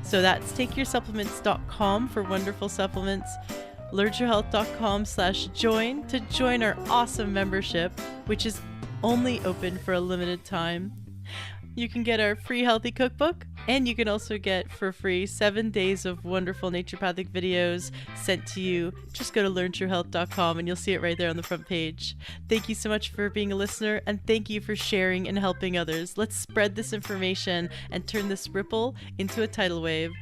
So that's takeyoursupplements.com for wonderful supplements. learntruehealth.com/join to join our awesome membership, which is only open for a limited time. You can get our free healthy cookbook, and you can also get for free 7 days of wonderful naturopathic videos sent to you. Just go to learntruehealth.com and you'll see it right there on the front page. Thank you so much for being a listener, and thank you for sharing and helping others. Let's spread this information and turn this ripple into a tidal wave.